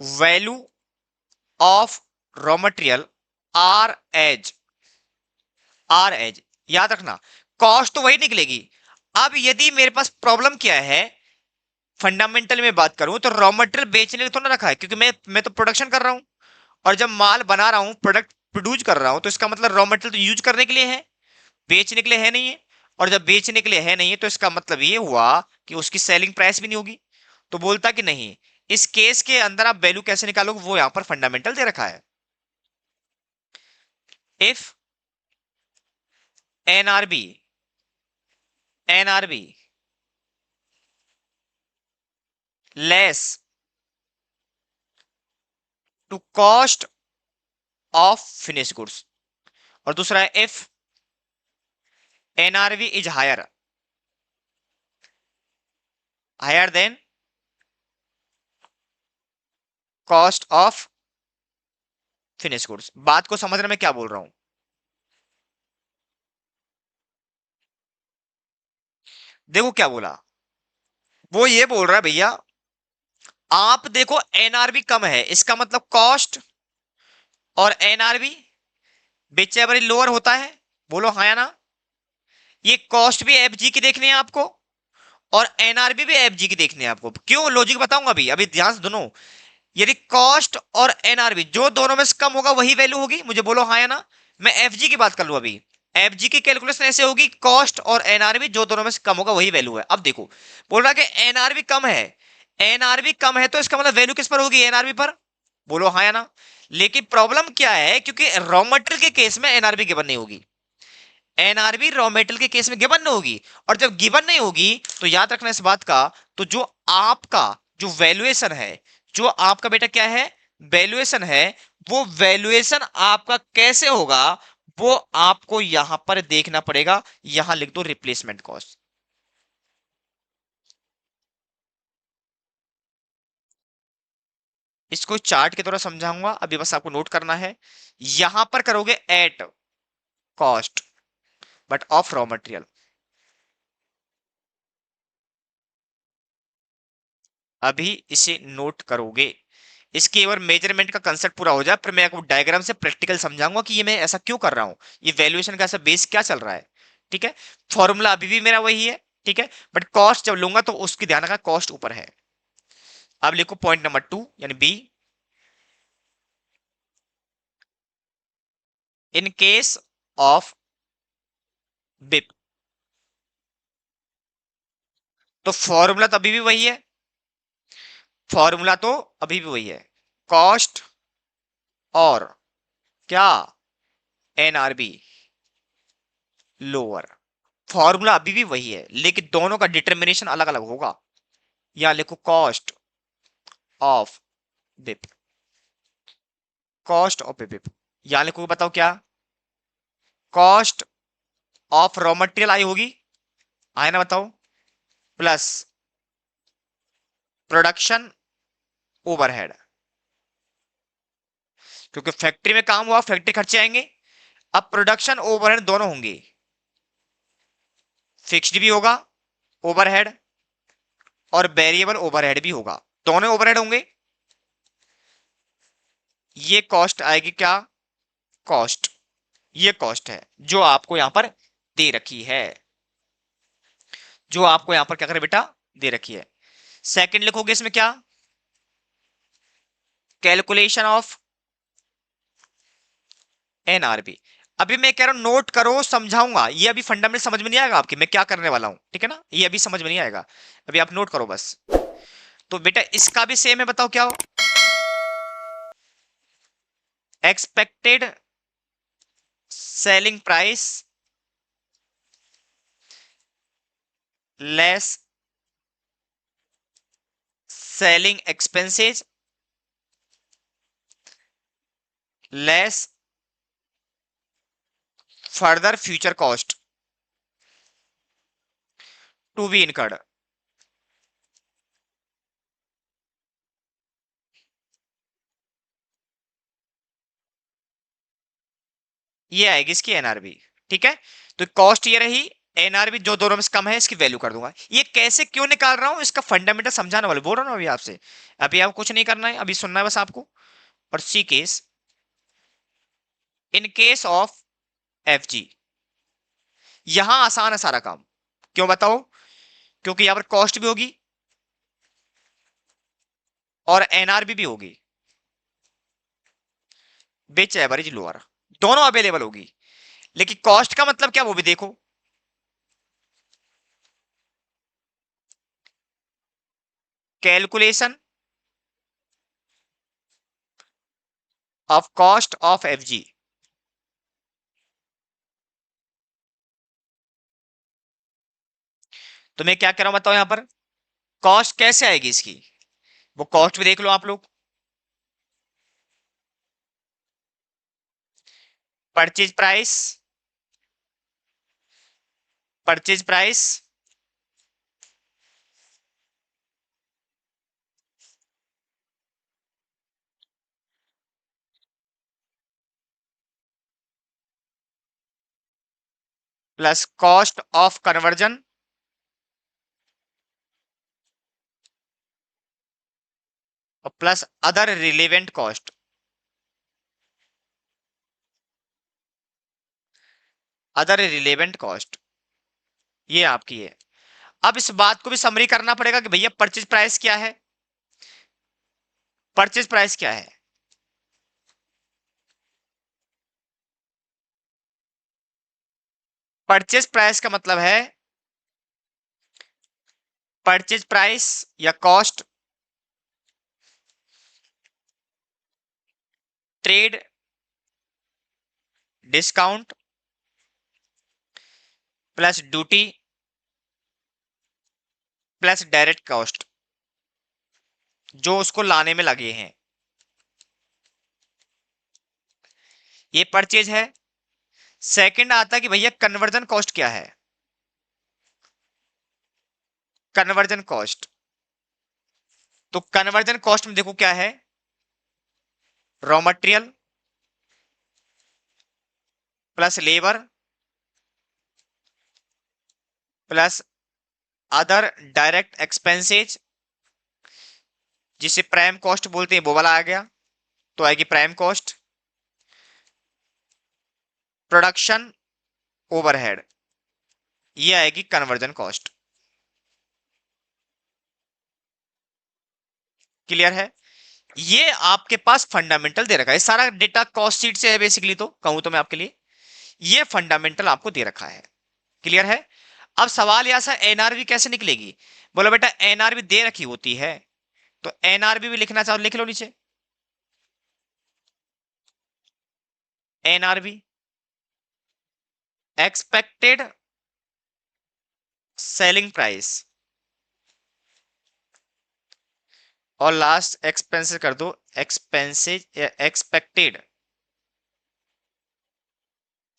value of raw material are as, are as, याद रखना कॉस्ट तो वही निकलेगी। अब यदि मेरे पास प्रॉब्लम क्या है, फंडामेंटल में बात करूं तो रॉ मटेरियल बेचने के तो ना रखा है, क्योंकि मैं तो प्रोडक्शन कर रहा हूं, और जब माल बना रहा हूं, प्रोडक्ट प्रोड्यूस कर रहा हूं, तो इसका मतलब रॉ मटेरियल तो यूज करने के लिए है, बेचने के लिए है नहीं है। और जब बेचने के लिए है नहीं है, तो इसका मतलब ये हुआ कि उसकी सेलिंग प्राइस भी नहीं होगी। तो बोलता कि नहीं, इस केस के अंदर आप वैल्यू कैसे निकालोगे, वो यहां पर फंडामेंटल दे रखा है। If NRV, NRV less to cost of finish goods, और दूसरा है if NRV is higher, higher than cost of finish goods. बात को समझ रहे मैं क्या बोल रहा हूं? देखो क्या बोला, वो ये बोल रहा है भैया, आप देखो NRV कम है, इसका मतलब कॉस्ट और एनआरबी बिच एवरेज लोअर होता है, बोलो हाँ या ना। ये कॉस्ट भी एफजी की देखनी है आपको, और एनआरबी भी एफजी की देखनी है आपको। क्यों, लॉजिक बताऊंगा अभी, अभी ध्यान से दोनों। यदि कॉस्ट और एनआरबी जो दोनों में से कम होगा वही वैल्यू होगी, मुझे बोलो हाँ या ना। मैं एफजी की बात कर लूं अभी। एफजी की कैलकुलेशन ऐसे होगी, कॉस्ट और एनआरबी जो दोनों में से कम होगा वही वैल्यू है। अब देखो, बोल रहा कि एनआरबी कम है, एनआरबी कम है तो इसका मतलब वैल्यू किस पर होगी, एनआरबी पर। बोलो हाँ या ना। लेकिन प्रॉब्लम क्या है, क्योंकि रॉ मटेरियल के केस में एनआरबी गिवन नहीं होगी, एनआरबी रॉ मेटेरियल के केस में गिवन नहीं होगी। और जब गिवन नहीं होगी तो याद रखना इस बात का, तो जो आपका जो वैल्यूएशन है, जो आपका बेटा क्या है, वैल्यूएशन है, वो वैल्यूएशन आपका कैसे होगा, वो आपको यहां पर देखना पड़ेगा। यहां लिख दो रिप्लेसमेंट कॉस्ट। इसको चार्ट की तरह समझाऊंगा, अभी बस आपको नोट करना है। यहां पर करोगे at cost but of raw material. अभी इसे नोट करोगे, इसके एक बार मेजरमेंट का कंसेप्ट पूरा हो जाए, फिर मैं आपको डायग्राम से प्रैक्टिकल समझाऊंगा कि ये मैं ऐसा क्यों कर रहा हूं, ये वैल्यूएशन का ऐसा बेस क्या चल रहा है। ठीक है, फॉर्मूला अभी भी मेरा वही है, ठीक है, बट कॉस्ट जब लूंगा तो उसकी ध्यान रखना कॉस्ट ऊपर है। अब लिखो पॉइंट नंबर 2 यानी बी। इन केस ऑफ बिप, तो फॉर्मूला तो अभी भी वही है, फॉर्मूला तो अभी भी वही है, कॉस्ट और क्या, एनआरबी लोअर। फॉर्मूला अभी भी वही है, लेकिन दोनों का डिटर्मिनेशन अलग अलग होगा। या लिखो cost of beep, cost of beep. या लिखो, बताओ क्या, cost of raw material I होगी, आए ना बताओ, प्लस प्रोडक्शन ओवरहेड, क्योंकि फैक्ट्री में काम हुआ, फैक्ट्री खर्चे आएंगे। अब प्रोडक्शन ओवरहेड दोनों होंगे, फिक्स्ड भी होगा ओवरहेड और वेरिएबल ओवरहेड भी होगा, दोनों ओवरहेड होंगे। ये कॉस्ट आएगी क्या, कॉस्ट, ये कॉस्ट है जो आपको यहां पर दे रखी है, जो आपको यहां पर क्या करे बेटा, दे रखी है। सेकंड लिखोगे इसमें क्या, कैलकुलेशन ऑफ एनआरबी। अभी मैं कह रहा हूं नोट करो, समझाऊंगा, ये अभी फंडामेंटल समझ में नहीं आएगा आपके, मैं क्या करने वाला हूं, ठीक है ना, ये अभी समझ में नहीं आएगा, अभी आप नोट करो बस। तो बेटा इसका भी सेम है, बताओ क्या हो, expected selling price less selling expenses less further future cost to be incurred. ये आएगी इसकी एनआरबी, ठीक है। तो कॉस्ट ये रही, एनआरबी जो दोनों में से कम है इसकी वैल्यू कर दूंगा। ये कैसे क्यों निकाल रहा हूं, इसका फंडामेंटल समझाने वाले बोल रहा हूं अभी आपसे। अभी आपको कुछ नहीं करना है, अभी सुनना है बस आपको। और C case, in case of FG, यहां आसान है सारा काम। क्यों बताओ, क्योंकि यहां पर कॉस्ट भी होगी और एनआरबी भी होगी, बेच एवरेज लोअर, दोनों अवेलेबल होगी। लेकिन कॉस्ट का मतलब क्या वो भी देखो, calculation of cost of FG. तो मैं क्या कह रहा हूं बताओ, यहां पर कॉस्ट कैसे आएगी इसकी, वो कॉस्ट भी देख लो आप लोग। Purchase price, purchase price plus cost of conversion और plus other relevant cost. Other relevant cost, ये आपकी है। अब इस बात को भी समरी करना पड़ेगा कि भैया परचेज प्राइस क्या है, परचेज प्राइस क्या है। परचेज प्राइस का मतलब है परचेज प्राइस या cost trade discount plus duty plus direct cost जो उसको लाने में लगे हैं, ये परचेज है। सेकंड आता है कि भैया कन्वर्जन कॉस्ट क्या है, कन्वर्जन कॉस्ट। तो कन्वर्जन कॉस्ट में देखो क्या है, raw material plus labour plus other direct expenses, जिसे प्राइम कॉस्ट बोलते हैं, वो वाला आ गया। तो आएगी प्राइम कॉस्ट, प्रोडक्शन ओवरहेड, ये आएगी कन्वर्जन कॉस्ट। क्लियर है। ये आपके पास फंडामेंटल दे रखा है, सारा डेटा कॉस्ट शीट से है बेसिकली, तो कहूं तो मैं आपके लिए ये फंडामेंटल आपको दे रखा है। क्लियर है। अब सवाल यहां से एनआरबी कैसे निकलेगी, बोलो बेटा एनआरबी दे रखी होती है, तो एनआरबी भी लिखना चाहो लिख लो नीचे, एनआरबी एक्सपेक्टेड सेलिंग प्राइस, और लास्ट एक्सपेंसेस कर दो एक्सपेंसेज एक्सपेक्टेड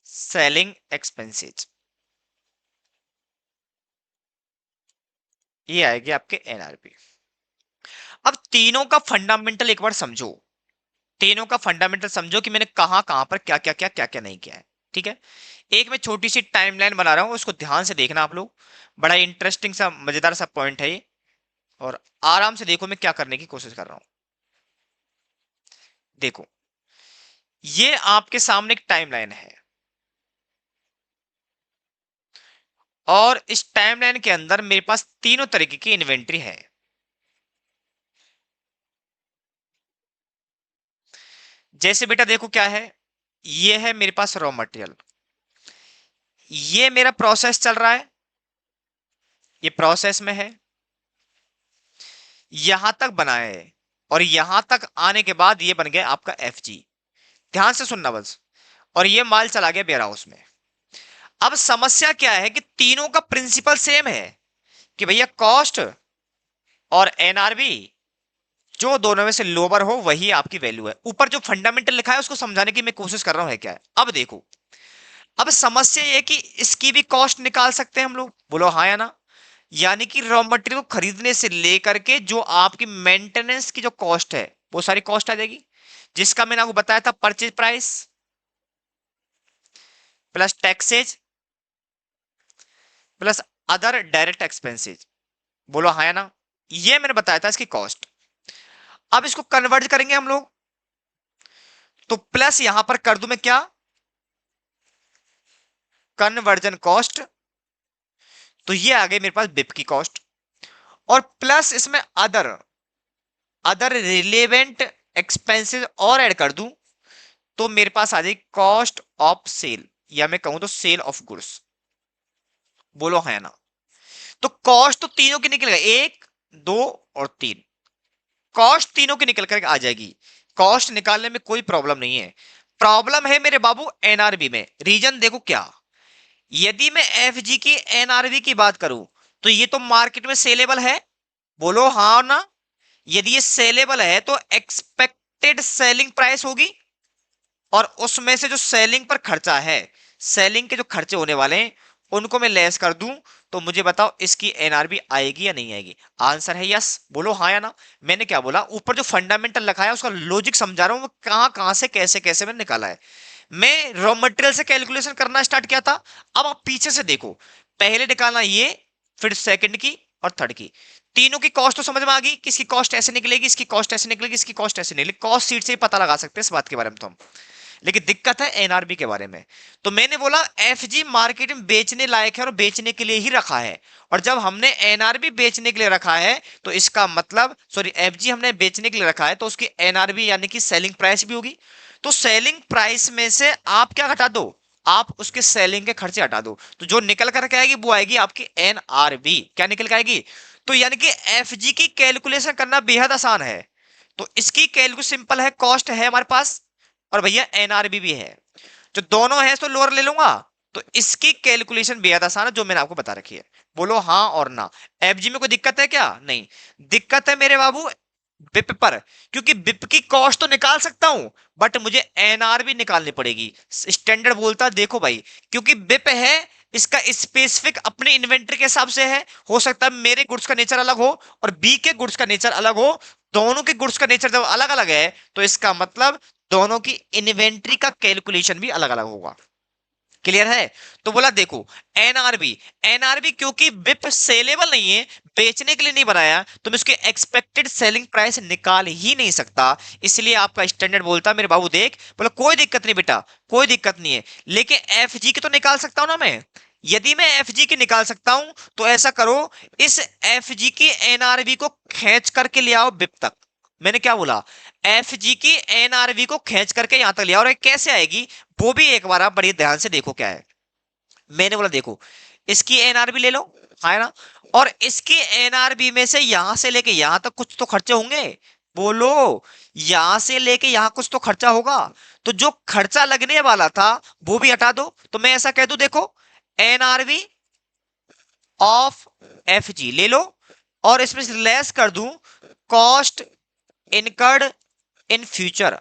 सेलिंग एक्सपेंसेज, ये आएगी आपके एनआरबी। अब तीनों का फंडामेंटल एक बार समझो, तीनों का फंडामेंटल समझो कि मैंने कहां कहां पर क्या क्या नहीं किया है। ठीक है। एक मैं छोटी सी टाइमलाइन बना रहा हूं, उसको ध्यान से देखना आप लोग, बड़ा इंटरेस्टिंग सा मजेदार सा पॉइंट है ये, और आराम से देखो मैं क्या करने की कोशिश कर रहा हूं। देखो ये आपके सामने एक टाइमलाइन है, और इस टाइमलाइन के अंदर मेरे पास तीनों तरीके की इन्वेंट्री है। जैसे बेटा देखो क्या है, ये है मेरे पास रॉ मटेरियल, ये मेरा प्रोसेस चल रहा है, ये प्रोसेस में है, यहां तक बना है, और यहां तक आने के बाद ये बन गया आपका एफ जी। ध्यान से सुनना बस। और ये माल चला गया वेयर हाउस में। अब समस्या क्या है कि तीनों का प्रिंसिपल सेम है कि भैया कॉस्ट और एनआरबी जो दोनों में से लोअर हो वही आपकी वैल्यू है। ऊपर जो फंडामेंटल लिखा है उसको समझाने की मैं कोशिश कर रहा हूं है क्या है। अब देखो, अब समस्या ये कि इसकी भी कॉस्ट निकाल सकते हैं हम लोग, बोलो हाँ या ना। यानी कि रॉ मटेरियल को खरीदने से लेकर के जो आपकी मेंटेनेंस की जो कॉस्ट है वो सारी कॉस्ट आ जाएगी, जिसका मैंने आपको बताया था purchase price plus taxes plus other direct expenses, बोलो हाँ या ना। ये मैंने बताया था इसकी कॉस्ट। अब इसको कन्वर्ट करेंगे हम लोग, तो प्लस यहां पर कर दूं मैं क्या, कन्वर्जन कॉस्ट, तो ये आ गई मेरे पास बिप की कॉस्ट, और प्लस इसमें अदर अदर रिलेवेंट एक्सपेंसेस और ऐड कर दूं, तो मेरे पास आ जाएगी कॉस्ट ऑफ सेल, या मैं कहूं तो सेल ऑफ गुड्स, बोलो हाँ या ना। तो कॉस्ट तो तीनों की निकल गई, एक दो और तीन, कॉस्ट तीनों की निकल कर आ जाएगी। कॉस्ट निकालने में कोई प्रॉब्लम नहीं है। प्रॉब्लम है मेरे बाबू एनआरबी में। रीजन देखो क्या, यदि मैं एफजी की एनआरबी की बात करूं, तो ये तो मार्केट में सेलेबल है, बोलो हाँ ना। यदि ये सेलेबल है तो एक्सपेक्टेड सेलिंग प्राइस होगी, और उसमें से जो सेलिंग पर खर्चा है, सेलिंग के जो खर्चे होने वाले हैं उनको मैं लेस कर दूं, तो मुझे बताओ इसकी एनआरबी आएगी या नहीं आएगी। आंसर है यस, बोलो हाँ या ना। मैंने क्या बोला, ऊपर जो फंडामेंटल लिखा है उसका लॉजिक समझा रहा हूं, वो कहां कहां से कैसे कैसे मैंने निकाला है। मैं रॉ मटेरियल से कैलकुलेशन करना स्टार्ट किया था, अब आप पीछे से देखो, पहले निकालना ये, फिर सेकंड की और थर्ड की, तीनों की कॉस्ट तो समझ में आ गई, किसकी कॉस्ट ऐसे निकलेगी, इसकी कॉस्ट ऐसे निकलेगी, इसकी कॉस्ट ऐसे निकलेगी। कॉस्ट शीट से ही पता लगा सकते हैं इस बात के बारे में तो हम। लेकिन दिक्कत है एनआरबी के बारे में। तो मैंने बोला एफजी मार्केट में बेचने लायक है और बेचने के लिए ही रखा है, और जब हमने एनआरबी बेचने के लिए रखा है तो इसका मतलब, सॉरी, एफजी हमने बेचने के लिए रखा है तो उसकी एनआरबी यानी कि सेलिंग प्राइस भी होगी। तो सेलिंग प्राइस में से आप क्या घटा दो, आप उसके सेलिंग के खर्चे हटा दो, तो जो निकल कर के आएगी वो आएगी आपकी एनआरबी। क्या निकल के आएगी? तो यानी कि एफजी की कैलकुलेशन करना बेहद आसान है। तो इसकी कैलकुलेशन सिंपल है, कॉस्ट है हमारे पास और भैया एनआरबी भी है, जो दोनों है तो लोअर ले लूंगा। तो इसकी कैलकुलेशन बेहद आसान है जो मैंने आपको बता रखी है। बोलो हाँ और ना। एफजी में कोई दिक्कत है क्या? नहीं दिक्कत है मेरे बाबू बिप पर, क्योंकि बिप की कॉस्ट तो निकाल सकता हूं बट मुझे एनआरबी निकालनी पड़ेगी। स्टैंडर्ड बोलता है देखो भाई, क्योंकि बिप है इसका स्पेसिफिक अपने इन्वेंटरी के हिसाब से है, हो सकता है मेरे गुड्स का नेचर अलग हो और बी के गुड्स का नेचर अलग हो, दोनों के गुड्स का नेचर जब अलग अलग है तो इसका मतलब दोनों की इन्वेंट्री का कैलकुलेशन भी अलग अलग होगा। क्लियर है? तो बोला देखो एनआरबी, एनआरबी क्योंकि बिप सेलेबल नहीं है, बेचने के लिए नहीं बनाया, तो मैं उसकी एक्सपेक्टेड सेलिंग प्राइस निकाल ही नहीं सकता। इसलिए आपका स्टैंडर्ड बोलता मेरे बाबू देख, बोला कोई दिक्कत नहीं बेटा, कोई दिक्कत नहीं है, लेकिन एफजी की तो निकाल सकता हूं ना मैं। यदि मैं एफजी की निकाल सकता हूं तो ऐसा करो, इस एफजी की एनआरबी को खींच करके ले आओ बिप तक। मैंने क्या बोला? एफजी की एनआरवी को खींच करके यहां तक लिया, और ये कैसे आएगी वो भी एक बार आप बड़ी ध्यान से देखो क्या है। मैंने बोला देखो इसकी एनआरबी ले लो, है ना, और इसकी एनआरबी में से यहां से लेके यहां तक कुछ तो खर्चे होंगे। बोलो, यहां से लेके यहां कुछ तो खर्चा होगा, तो जो खर्चा लगने वाला था वो भी हटा दो। तो मैं ऐसा कह दूं देखो, एनआरवी ऑफ एफजी ले लो और इसमें लेस कर दूं cost incurred in future.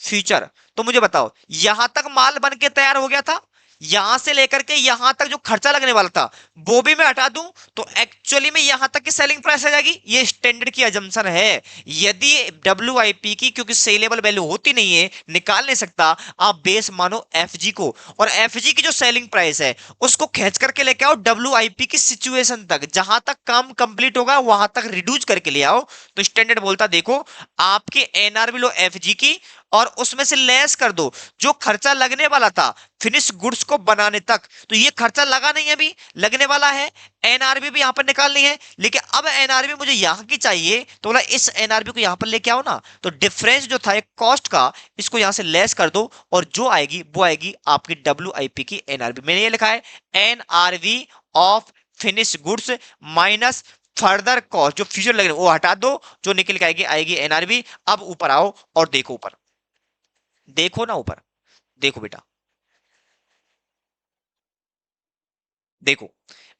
Future तो मुझे बताओ, यहां तक माल बन के तैयार हो गया था, यहां से लेकर के यहां तक जो खर्चा लगने वाला था वो भी मैं हटा दूं, तो एक्चुअली में यहां तक की सेलिंग प्राइस आ जाएगी। ये स्टैंडर्ड की अजम्पशन है। यदि डब्ल्यूआईपी की, क्योंकि सेलेबल वैल्यू होती नहीं है, निकाल नहीं सकता, आप बेस मानो एफजी को, और एफजी की जो सेलिंग प्राइस है उसको खींच करके लेके आओ डब्ल्यूआईपी की सिचुएशन तक, जहां तक काम कंप्लीट होगा वहां तक रिड्यूस करके ले आओ। तो स्टैंडर्ड बोलता देखो आपके एनआरबी लो एफजी की और उसमें से लेस कर दो जो खर्चा लगने वाला था फिनिश गुड्स को बनाने तक। तो ये खर्चा लगा नहीं है, अभी लगने वाला है। एनआरबी भी यहां पर निकालनी है, लेकिन अब एनआरबी मुझे यहां की चाहिए, तो बोला इस एनआरबी को यहां पर लेके आओ ना, तो डिफरेंस जो था एक कॉस्ट का, इसको यहां से लेस कर दो और जो आएगी वो आएगी आपकी डब्ल्यूआईपी की एनआरबी। मैंने ये लिखा है NRB of finish goods minus further cost, जो फ्यूचर लग रहे वो हटा दो, जो निकल के आएगी आएगी एनआरबी। अब ऊपर आओ और देखो ऊपर, देखो ना ऊपर, देखो बेटा, देखो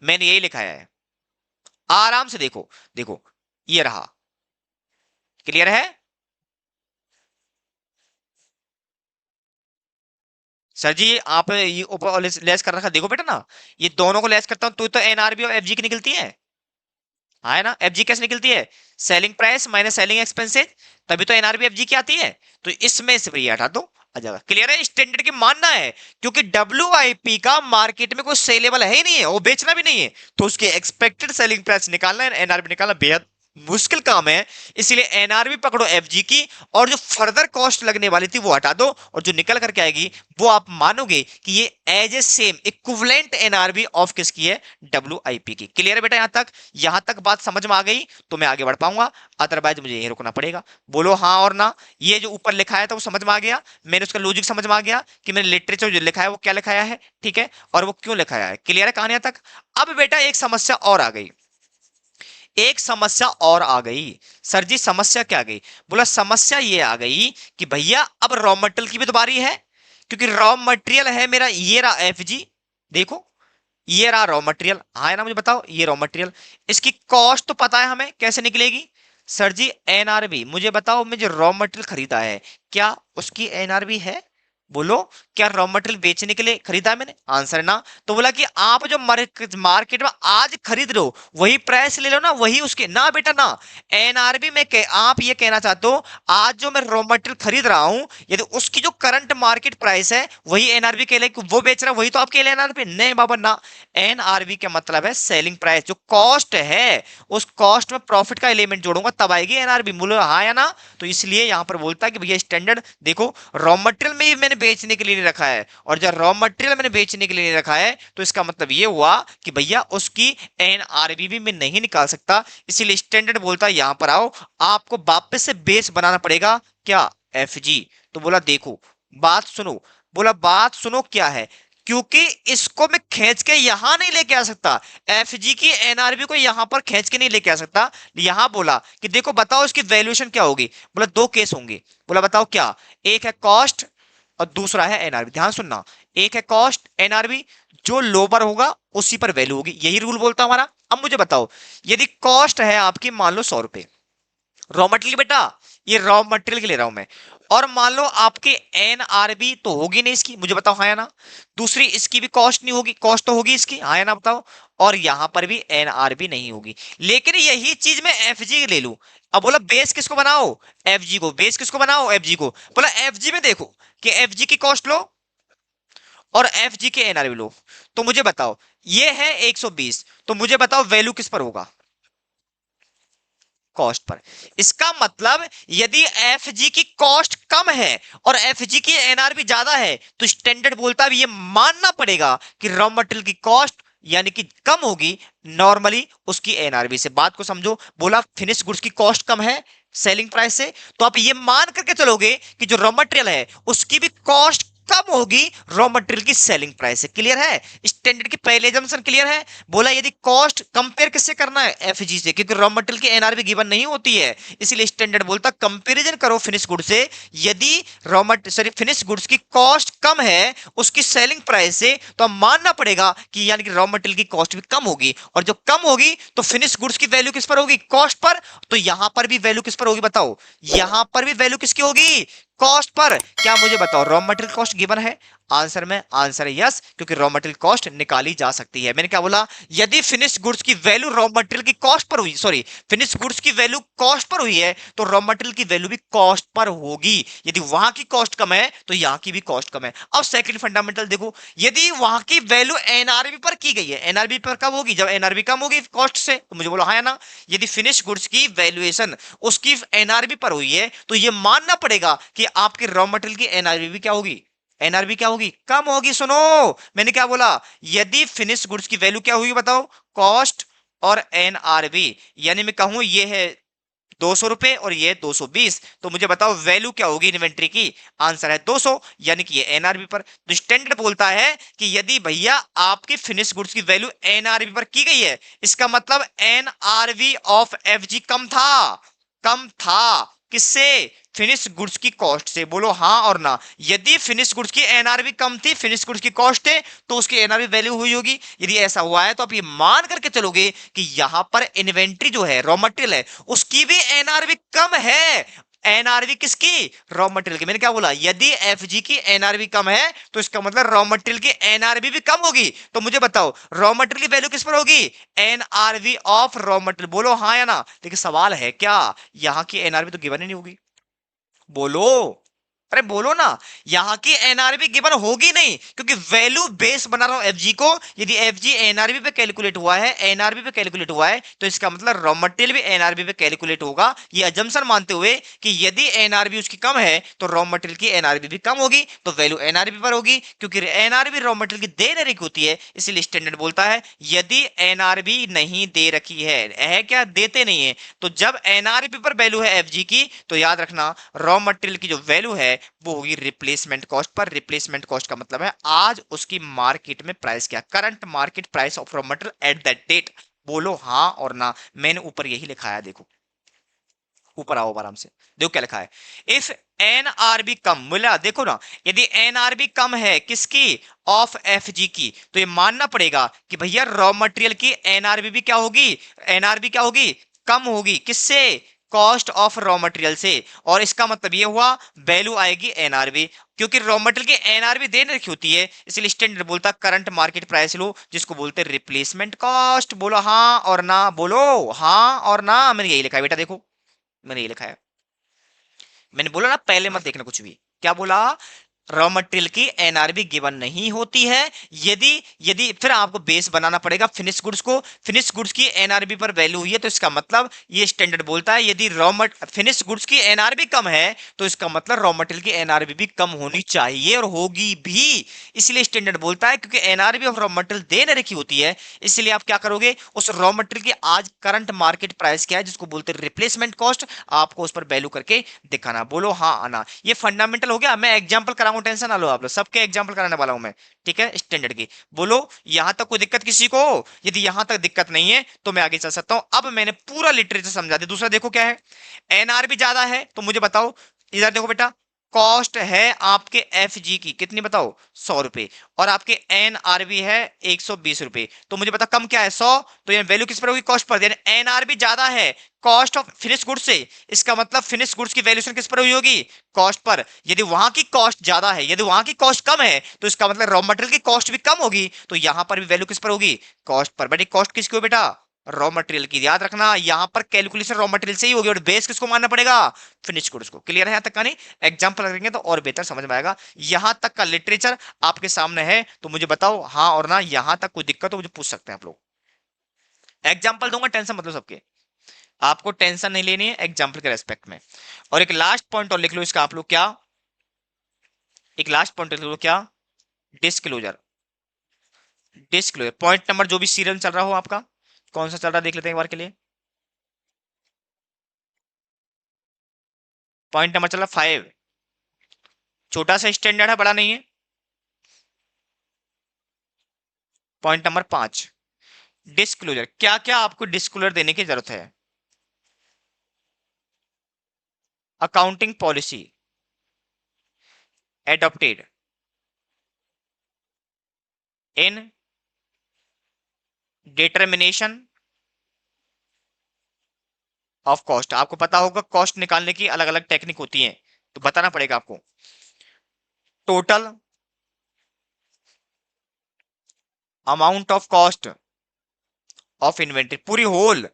मैंने यही लिखा है, आराम से देखो, देखो ये रहा। क्लियर है? सर जी आप ये ऊपर लेस कर रखा, देखो बेटा ना, ये दोनों को लेस करता हूं तो एनआरबी और एफजी की निकलती है। हाँ है ना, एफजी कैसे निकलती है? Selling price minus selling expenses, तभी तो एनआरबी एफजी की आती है। तो इसमें से ये हटा दो, आ जाएगा। क्लियर है? स्टैंडर्ड की मानना है, क्योंकि डब्ल्यूआईपी का मार्केट में कोई सेलेबल है ही नहीं है, वो बेचना भी नहीं है, तो उसके एक्सपेक्टेड सेलिंग प्राइस निकालना है, एनआरबी निकालना बेहद मुश्किल काम है। इसलिए एनआरबी पकड़ो एफजी की, और जो फर्दर कॉस्ट लगने वाली थी वो हटा दो, और जो निकल करके आएगी वो आप मानोगे कि ये as a same equivalent NRV of किसकी है? डब्ल्यूआईपी की। क्लियर है बेटा? यहां तक बात समझ में आ गई तो मैं आगे बढ़ पाऊंगा, अदरवाइज मुझे यही रुकना पड़ेगा। बोलो हाँ और ना। ये जो ऊपर लिखा है था वो समझ में आ गया, मैंने उसका लॉजिक समझ में आ गया कि मैंने लिटरेचर जो लिखा है वो क्या लिखाया है, ठीक है, और वो क्यों लिखाया है। क्लियर है कहानियां तक? अब बेटा एक समस्या और आ गई, एक समस्या और आ गई। सर जी समस्या क्या आ गई? बोला समस्या ये आ गई कि भैया अब रॉ मटेरियल की भी तो बारी है, क्योंकि रॉ मटेरियल है मेरा ये रहा एफजी, देखो ये रहा रॉ मटेरियल, हाँ है ना, मुझे बताओ ये रॉ मटेरियल, इसकी कॉस्ट तो पता है हमें कैसे निकलेगी। सर जी एनआरबी, मुझे बताओ मैं जो रॉ मटेरियल खरीदा है क्या उसकी एनआरबी है? बोलो, क्या रॉ मटेरियल बेचने के लिए खरीदा है मैंने? आंसर ना। तो बोला कि आप जो मार्केट में आज खरीद रहे हो वही प्राइस ले लो ना, वही उसके ना बेटा ना। एनआरबी में आप ये कहना चाहते हो आज जो मैं रॉ मटेरियल खरीद रहा हूं यदि उसकी जो करंट मार्केट प्राइस है वही एनआरबी के लिए वो बेच रहा है, वही तो आपके लिए एनआरबी? नहीं बाबा ना। एनआरबी का मतलब है सेलिंग प्राइस, जो कॉस्ट है उस कॉस्ट में प्रॉफिट का एलिमेंट जोड़ूंगा तब आएगी एनआरबी। बोलो हाँ या ना। तो इसलिए यहां पर बोलता है कि भैया स्टैंडर्ड देखो, रॉ मटेरियल में ही मैंने बेचने के लिए नहीं रखा है और जब रॉ मटेरियल मैंने बेचने के लिए नहीं रखा है तो इसका मतलब ये हुआ कि भैया उसकी एनआरबी भी मैं नहीं निकाल सकता। इसीलिए स्टैंडर्ड बोलता है यहां पर आओ, आपको वापस से बेस बनाना पड़ेगा क्या, एफजी। तो बोला देखो बात सुनो, बोला बात सुनो क्या है, क्योंकि इसको मैं खींच के यहां नहीं लेके आ सकता, एफजी की एनआरबी को यहां पर खींच के नहीं लेके आ सकता। यहां बोला कि देखो बताओ इसकी वैल्यूएशन क्या होगी, बोला दो केस होंगे, बोला बताओ क्या, एक है कॉस्ट और दूसरा है एनआरबी। ध्यान सुनना, एक है कॉस्ट एनआरबी, जो लोअर होगा उसी पर वैल्यू होगी, यही रूल बोलता हमारा। अब मुझे बताओ यदि कॉस्ट है आपकी मान लो 100 रुपए, रॉ मटेरियल बेटा, ये रॉ मटेरियल के ले रहा हूं मैं, और मान लो आपकी एनआरबी तो होगी नहीं इसकी, मुझे बताओ हाँ या ना। दूसरी इसकी भी कॉस्ट नहीं होगी, कॉस्ट तो होगी इसकी, हाँ या ना बताओ। और यहां पर भी एनआरबी नहीं होगी, लेकिन यही चीज मैं एफजी ले लूं। अब बोला बेस किसको बनाओ, एफजी को, बेस किसको बनाओ, एफजी को। बोला एफजी में देखो कि एफजी की कॉस्ट लो और एफजी के एनआरबी लो, तो मुझे बताओ ये है 120, तो मुझे बताओ वैल्यू किस पर होगा, कॉस्ट पर। इसका मतलब यदि एफजी की कॉस्ट कम है और एफजी की एनआरबी ज्यादा है तो स्टैंडर्ड बोलता है ये मानना पड़ेगा कि रॉ मटेरियल की कॉस्ट यानी कि कम होगी नॉर्मली उसकी एनआरबी से। बात को समझो, बोला फिनिश गुड्स की कॉस्ट कम है सेलिंग प्राइस से, तो आप ये मान करके चलोगे कि जो रॉ मटेरियल है उसकी भी कॉस्ट कम होगी रॉ मटेरियल की सेलिंग प्राइस से। क्लियर है, स्टैंडर्ड की पहले जंक्शन क्लियर है। बोला यदि कॉस्ट कंपेयर किससे करना है, एफजी से, क्योंकि रॉ मटेरियल की एनआरबी गिवन नहीं होती है, इसलिए स्टैंडर्ड बोलता कंपैरिजन करो फिनिश गुड से। यदि raw material sorry finish goods की कॉस्ट कम है उसकी सेलिंग प्राइस से, तो अब मानना पड़ेगा कि यानी कि रॉ मटेरियल की कॉस्ट भी कम होगी, और जब कम होगी तो फिनिश गुड्स की वैल्यू किस पर होगी, कॉस्ट पर। तो यहां पर भी वैल्यू किस पर होगी बताओ, यहां पर भी वैल्यू किसकी होगी, कॉस्ट पर। क्या मुझे बताओ रॉ मटेरियल कॉस्ट गिवन है, आंसर में आंसर है यस, क्योंकि रॉ मटेरियल कॉस्ट निकाली जा सकती है। मैंने क्या बोला, यदि फिनिश गुड्स की वैल्यू रॉ मटेरियल की कॉस्ट पर हुई, सॉरी फिनिश गुड्स की वैल्यू कॉस्ट पर हुई है तो रॉ मटेरियल की वैल्यू भी कॉस्ट पर होगी। यदि वहां की कॉस्ट कम है तो यहां की भी कॉस्ट कम है। अब सेकंड फंडामेंटल देखो, यदि वहां की वैल्यू एनआरबी पर की गई है, एनआरबी पर कब होगी, जब एनआरबी कम होगी कॉस्ट से, तो मुझे बोलो हाँ या ना। यदि फिनिश गुड्स की वैल्यूएशन उसकी एनआरबी पर हुई है तो यह मानना पड़ेगा कि आपके रॉ मटेरियल की एनआरबी भी क्या होगी, एनआरबी क्या होगी, कम होगी। सुनो मैंने क्या बोला, यदि फिनिश गुड्स की वैल्यू क्या होगी बताओ, कॉस्ट और एनआरबी, यानी मैं कहूं ये है 200 रुपए और ये 220, तो मुझे बताओ वैल्यू क्या होगी इन्वेंट्री की, आंसर है 200, यानी कि ये एनआरबी पर। तो स्टैंडर्ड बोलता है कि यदि भैया आपकी फिनिश गुड्स की वैल्यू एनआरबी पर की गई है, इसका मतलब एनआरबी ऑफ एफजी कम था, कम था किससे, फिनिश गुड्स की कॉस्ट से। बोलो हाँ और ना। यदि फिनिश गुड्स की एनआरबी कम थी फिनिश गुड्स की कॉस्ट है तो उसकी एनआरबी वैल्यू हुई होगी। यदि ऐसा हुआ है तो आप ये मान करके चलोगे कि यहां पर इन्वेंट्री जो है रॉ मटेरियल है उसकी भी एनआरबी कम है। एनआरबी किसकी, रॉ मटेरियल की। मैंने क्या बोला, यदि एफजी की एनआरबी कम है तो इसका मतलब रॉ मटेरियल की एनआरबी भी कम होगी। तो मुझे बताओ रॉ मटेरियल की वैल्यू किस पर होगी, एनआरबी ऑफ रॉ मटेरियल। बोलो हाँ या ना। देखिए सवाल है क्या, यहां की एनआरबी तो गिवन ही नहीं होगी, बोलो, अरे बोलो ना। यहां की एनआरबी गिवन होगी नहीं क्योंकि वैल्यू बेस बना रहा हूं एफजी को। यदि एफजी एनआरबी पे कैलकुलेट हुआ है, एनआरबी पे कैलकुलेट हुआ है, तो इसका मतलब रॉ मटेरियल भी एनआरबी पे कैलकुलेट होगा। ये अजम्पशन मानते हुए कि यदि एनआरबी उसकी कम है तो रॉ मटेरियल की एनआरबी भी कम होगी, तो वैल्यू एनआरबी पर होगी, क्योंकि एनआरबी रॉ मटेरियल की दे रखी होती है। इसलिए स्टैंडर्ड बोलता है यदि एनआरबी नहीं दे रखी है क्या, देते नहीं है, तो जब एनआरबी पर वैल्यू है एफजी की तो याद रखना रॉ मटेरियल की जो वैल्यू है वो होगी रिप्लेसमेंट कॉस्ट पर। रिप्लेसमेंट कॉस्ट का मतलब है आज उसकी मार्केट में प्राइस क्या, current market price of raw material at that date. बोलो हाँ और ना। मैंने ऊपर यही लिखा है, देखो ऊपर आओ आराम से, देखो क्या लिखा है, इफ एनआरबी कम, मिला देखो ना, यदि एनआरबी कम है किसकी, ऑफ एफजी की, तो ये मानना पड़ेगा कि भैया रॉ मटेरियल की एनआरबी भी क्या होगी, एनआरबी क्या होगी, कम होगी किससे, कॉस्ट ऑफ रॉ मटेरियल से। और इसका मतलब ये हुआ वैल्यू आएगी एनआरबी, क्योंकि रॉ मटेरियल की एनआरबी दे रखी होती है, इसलिए स्टैंडर्ड बोलता करंट मार्केट प्राइस लो, जिसको बोलते हैं रिप्लेसमेंट कॉस्ट। बोलो हाँ और ना, बोलो हाँ और ना। मैंने यही लिखा है बेटा, देखो मैंने ये लिखा है, मैंने बोला ना पहले मत देखना कुछ भी, क्या बोला, रॉ मटेरियल की एनआरबी गिवन नहीं होती है। यदि यदि फिर आपको बेस बनाना पड़ेगा फिनिश गुड्स को, फिनिश गुड्स की एनआरबी पर वैल्यू हुई है तो इसका मतलब ये स्टैंडर्ड बोलता है यदि फिनिश गुड्स की एनआरबी कम है तो इसका मतलब रॉ मटेरियल की एनआरबी भी कम होनी चाहिए और होगी भी। इसलिए स्टैंडर्ड बोलता है क्योंकि एनआरबी ऑफ रॉ मटेरियल दे न रखी होती है, इसलिए आप क्या करोगे उस रॉ मटेरियल की आज करंट मार्केट प्राइस क्या है जिसको बोलते हैं रिप्लेसमेंट कॉस्ट, आपको उस पर वैल्यू करके दिखाना। बोलो हाँ आना, ये फंडामेंटल हो गया। मैं एग्जांपल कराऊंगा, टेंशन ना लो आप लोग, सबके एग्जांपल कराने वाला हूं मैं, ठीक है स्टैंडर्ड की। बोलो यहां तक कोई दिक्कत किसी को? यदि यहां तक दिक्कत नहीं है तो मैं आगे चल सकता हूं। अब मैंने पूरा लिटरेचर समझा दिया। दूसरा देखो क्या है, एनआरबी ज्यादा है तो मुझे बताओ, इधर देखो बेटा, कॉस्ट है आपके एफ जी की कितनी बताओ, 100 रुपए, और आपके एनआरबी है 120 रुपए, तो मुझे बता कम क्या है 100, तो ये वैल्यू किस पर होगी, कॉस्ट पर। एनआरबी ज्यादा है कॉस्ट ऑफ फिनिश गुड्स से, इसका मतलब फिनिश गुड्स की वैल्यूएशन किस पर हुई होगी, कॉस्ट पर। यदि वहां की कॉस्ट ज्यादा है, यदि वहां की कॉस्ट कम है तो इसका मतलब रॉ मटेरियल की कॉस्ट भी कम होगी, तो यहां पर भी वैल्यू किस पर होगी, कॉस्ट पर। बट कॉस्ट किसकी हो बेटा, रॉ मटेरियल की। याद रखना यहां पर कैलकुलेशन रॉ मटेरियल से ही होगी और बेस किसको मानना पड़ेगा, फिनिश गुड्स को। क्लियर है यहां तक का? नहीं, एग्जांपल करेंगे तो और बेहतर समझ में आएगा। यहां तक का लिटरेचर आपके सामने है तो मुझे बताओ हाँ और ना, यहां तक कोई दिक्कत हो मुझे पूछ सकते हैं आप लोग। एग्जांपल दूंगा, टेंशन मतलब सबके, आपको टेंशन नहीं लेनी है एग्जांपल के रेस्पेक्ट में। और एक लास्ट पॉइंट और लिख लो इसका आप लोग, क्या, एक लास्ट पॉइंट लिख लो, क्या, डिस्क्लोजर। डिस्क्लोजर पॉइंट नंबर जो भी सीरियल चल रहा हो आपका, कौन सा चल रहा है देख लेते हैं एक बार के लिए। पॉइंट नंबर चल रहा 5, छोटा सा स्टैंडर्ड है, बड़ा नहीं है। Point number 5, disclosure. क्या क्या आपको डिस्क्लोजर देने की जरूरत है? Accounting policy adopted in determination of cost. आपको पता होगा कॉस्ट निकालने की अलग अलग टेक्निक होती है, तो बताना पड़ेगा आपको। Total amount of cost of inventory, पूरी whole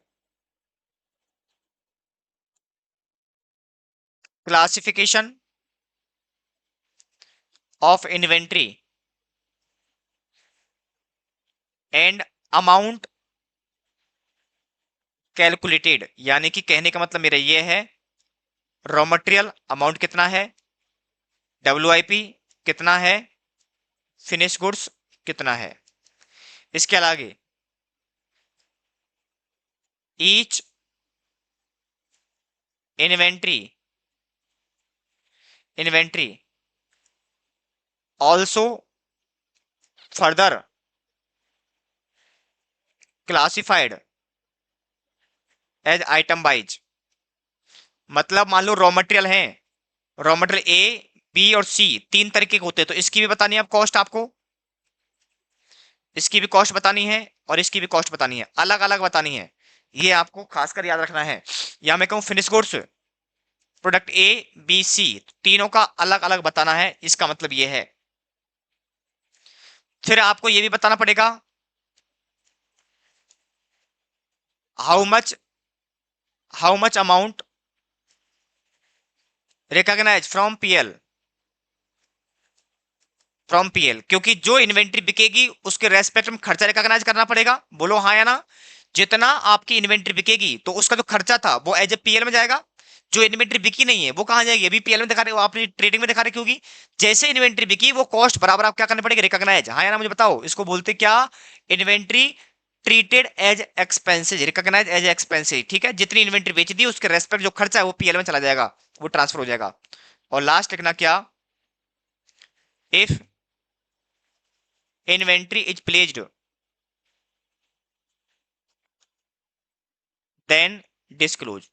classification of inventory and amount calculated. यानी कि कहने का मतलब मेरा ये है, रॉ मटेरियल अमाउंट कितना है, डब्ल्यूआईपी कितना है, फिनिश गुड्स कितना है। इसके अलावा each inventory inventory also further classified as item wise. मतलब मान लो रॉ मटेरियल है, रॉ मटेरियल ए बी और सी तीन तरीके के होते हैं, तो इसकी भी बतानी है आप कॉस्ट, आपको इसकी भी कॉस्ट बतानी है और इसकी भी कॉस्ट बतानी है, अलग अलग बतानी है। ये आपको खासकर याद रखना है। या मैं कहूं finish goods product A B C, तीनों का अलग अलग बताना है, इसका मतलब ये है। फिर आपको ये भी बताना पड़ेगा how much amount recognise from PL, क्योंकि जो इन्वेंट्री बिकेगी उसके रेस्पेक्ट में खर्चा रिकॉग्नाइज करना पड़ेगा। बोलो हाँ या ना, जितना आपकी इन्वेंट्री बिकेगी तो उसका जो खर्चा था वो एज ए पीएल में जाएगा, जो इन्वेंट्री बिकी नहीं है वो कहां जाएगी, अभी पीएल में दिखा रहे हो, आपने ट्रेडिंग में दिखा रखी होगी। जैसे इन्वेंट्री बिकी वो कॉस्ट बराबर आप क्या करने पड़ेगी, रिकॉग्नाइज। हाँ या ना मुझे बताओ, इसको बोलते क्या, inventory treated as expenses, recognise as expenses. ठीक है, जितनी इन्वेंट्री बेच दी उसके रेस्पेक्ट जो खर्चा है वो पीएल में चला जाएगा, वो ट्रांसफर हो जाएगा। और लास्ट लिखना क्या, if inventory is placed then disclose.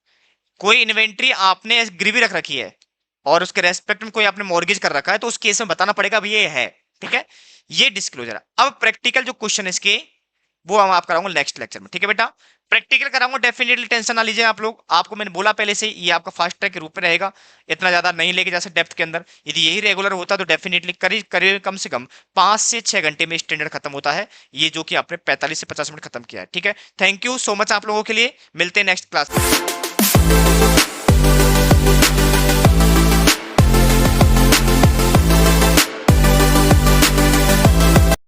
कोई इन्वेंट्री आपने गिरवी रख रखी है और उसके रेस्पेक्ट में कोई आपने मॉर्गेज कर रखा है तो उस केस में बताना पड़ेगा भी ये है। ठीक है, ये डिस्क्लोजर है। अब प्रैक्टिकल जो क्वेश्चन इसके वो हम आप कराऊंगा नेक्स्ट लेक्चर में। ठीक है बेटा, प्रैक्टिकल कराऊंगा डेफिनेटली, टेंशन ना लीजिए आप लोग। आपको मैंने बोला पहले से ये आपका फास्ट ट्रैक के रूप में रहेगा, इतना ज्यादा नहीं लेके जा सकते डेप्थ के अंदर। यदि यही रेगुलर होता तो डेफिनेटली करीब करीब कम से कम 5 से 6 घंटे में स्टैंडर्ड खत्म होता है, ये जो कि आपने 45 से 50 मिनट खत्म किया है। ठीक है, थैंक यू सो मच आप लोगों के लिए, मिलते हैं नेक्स्ट क्लास में।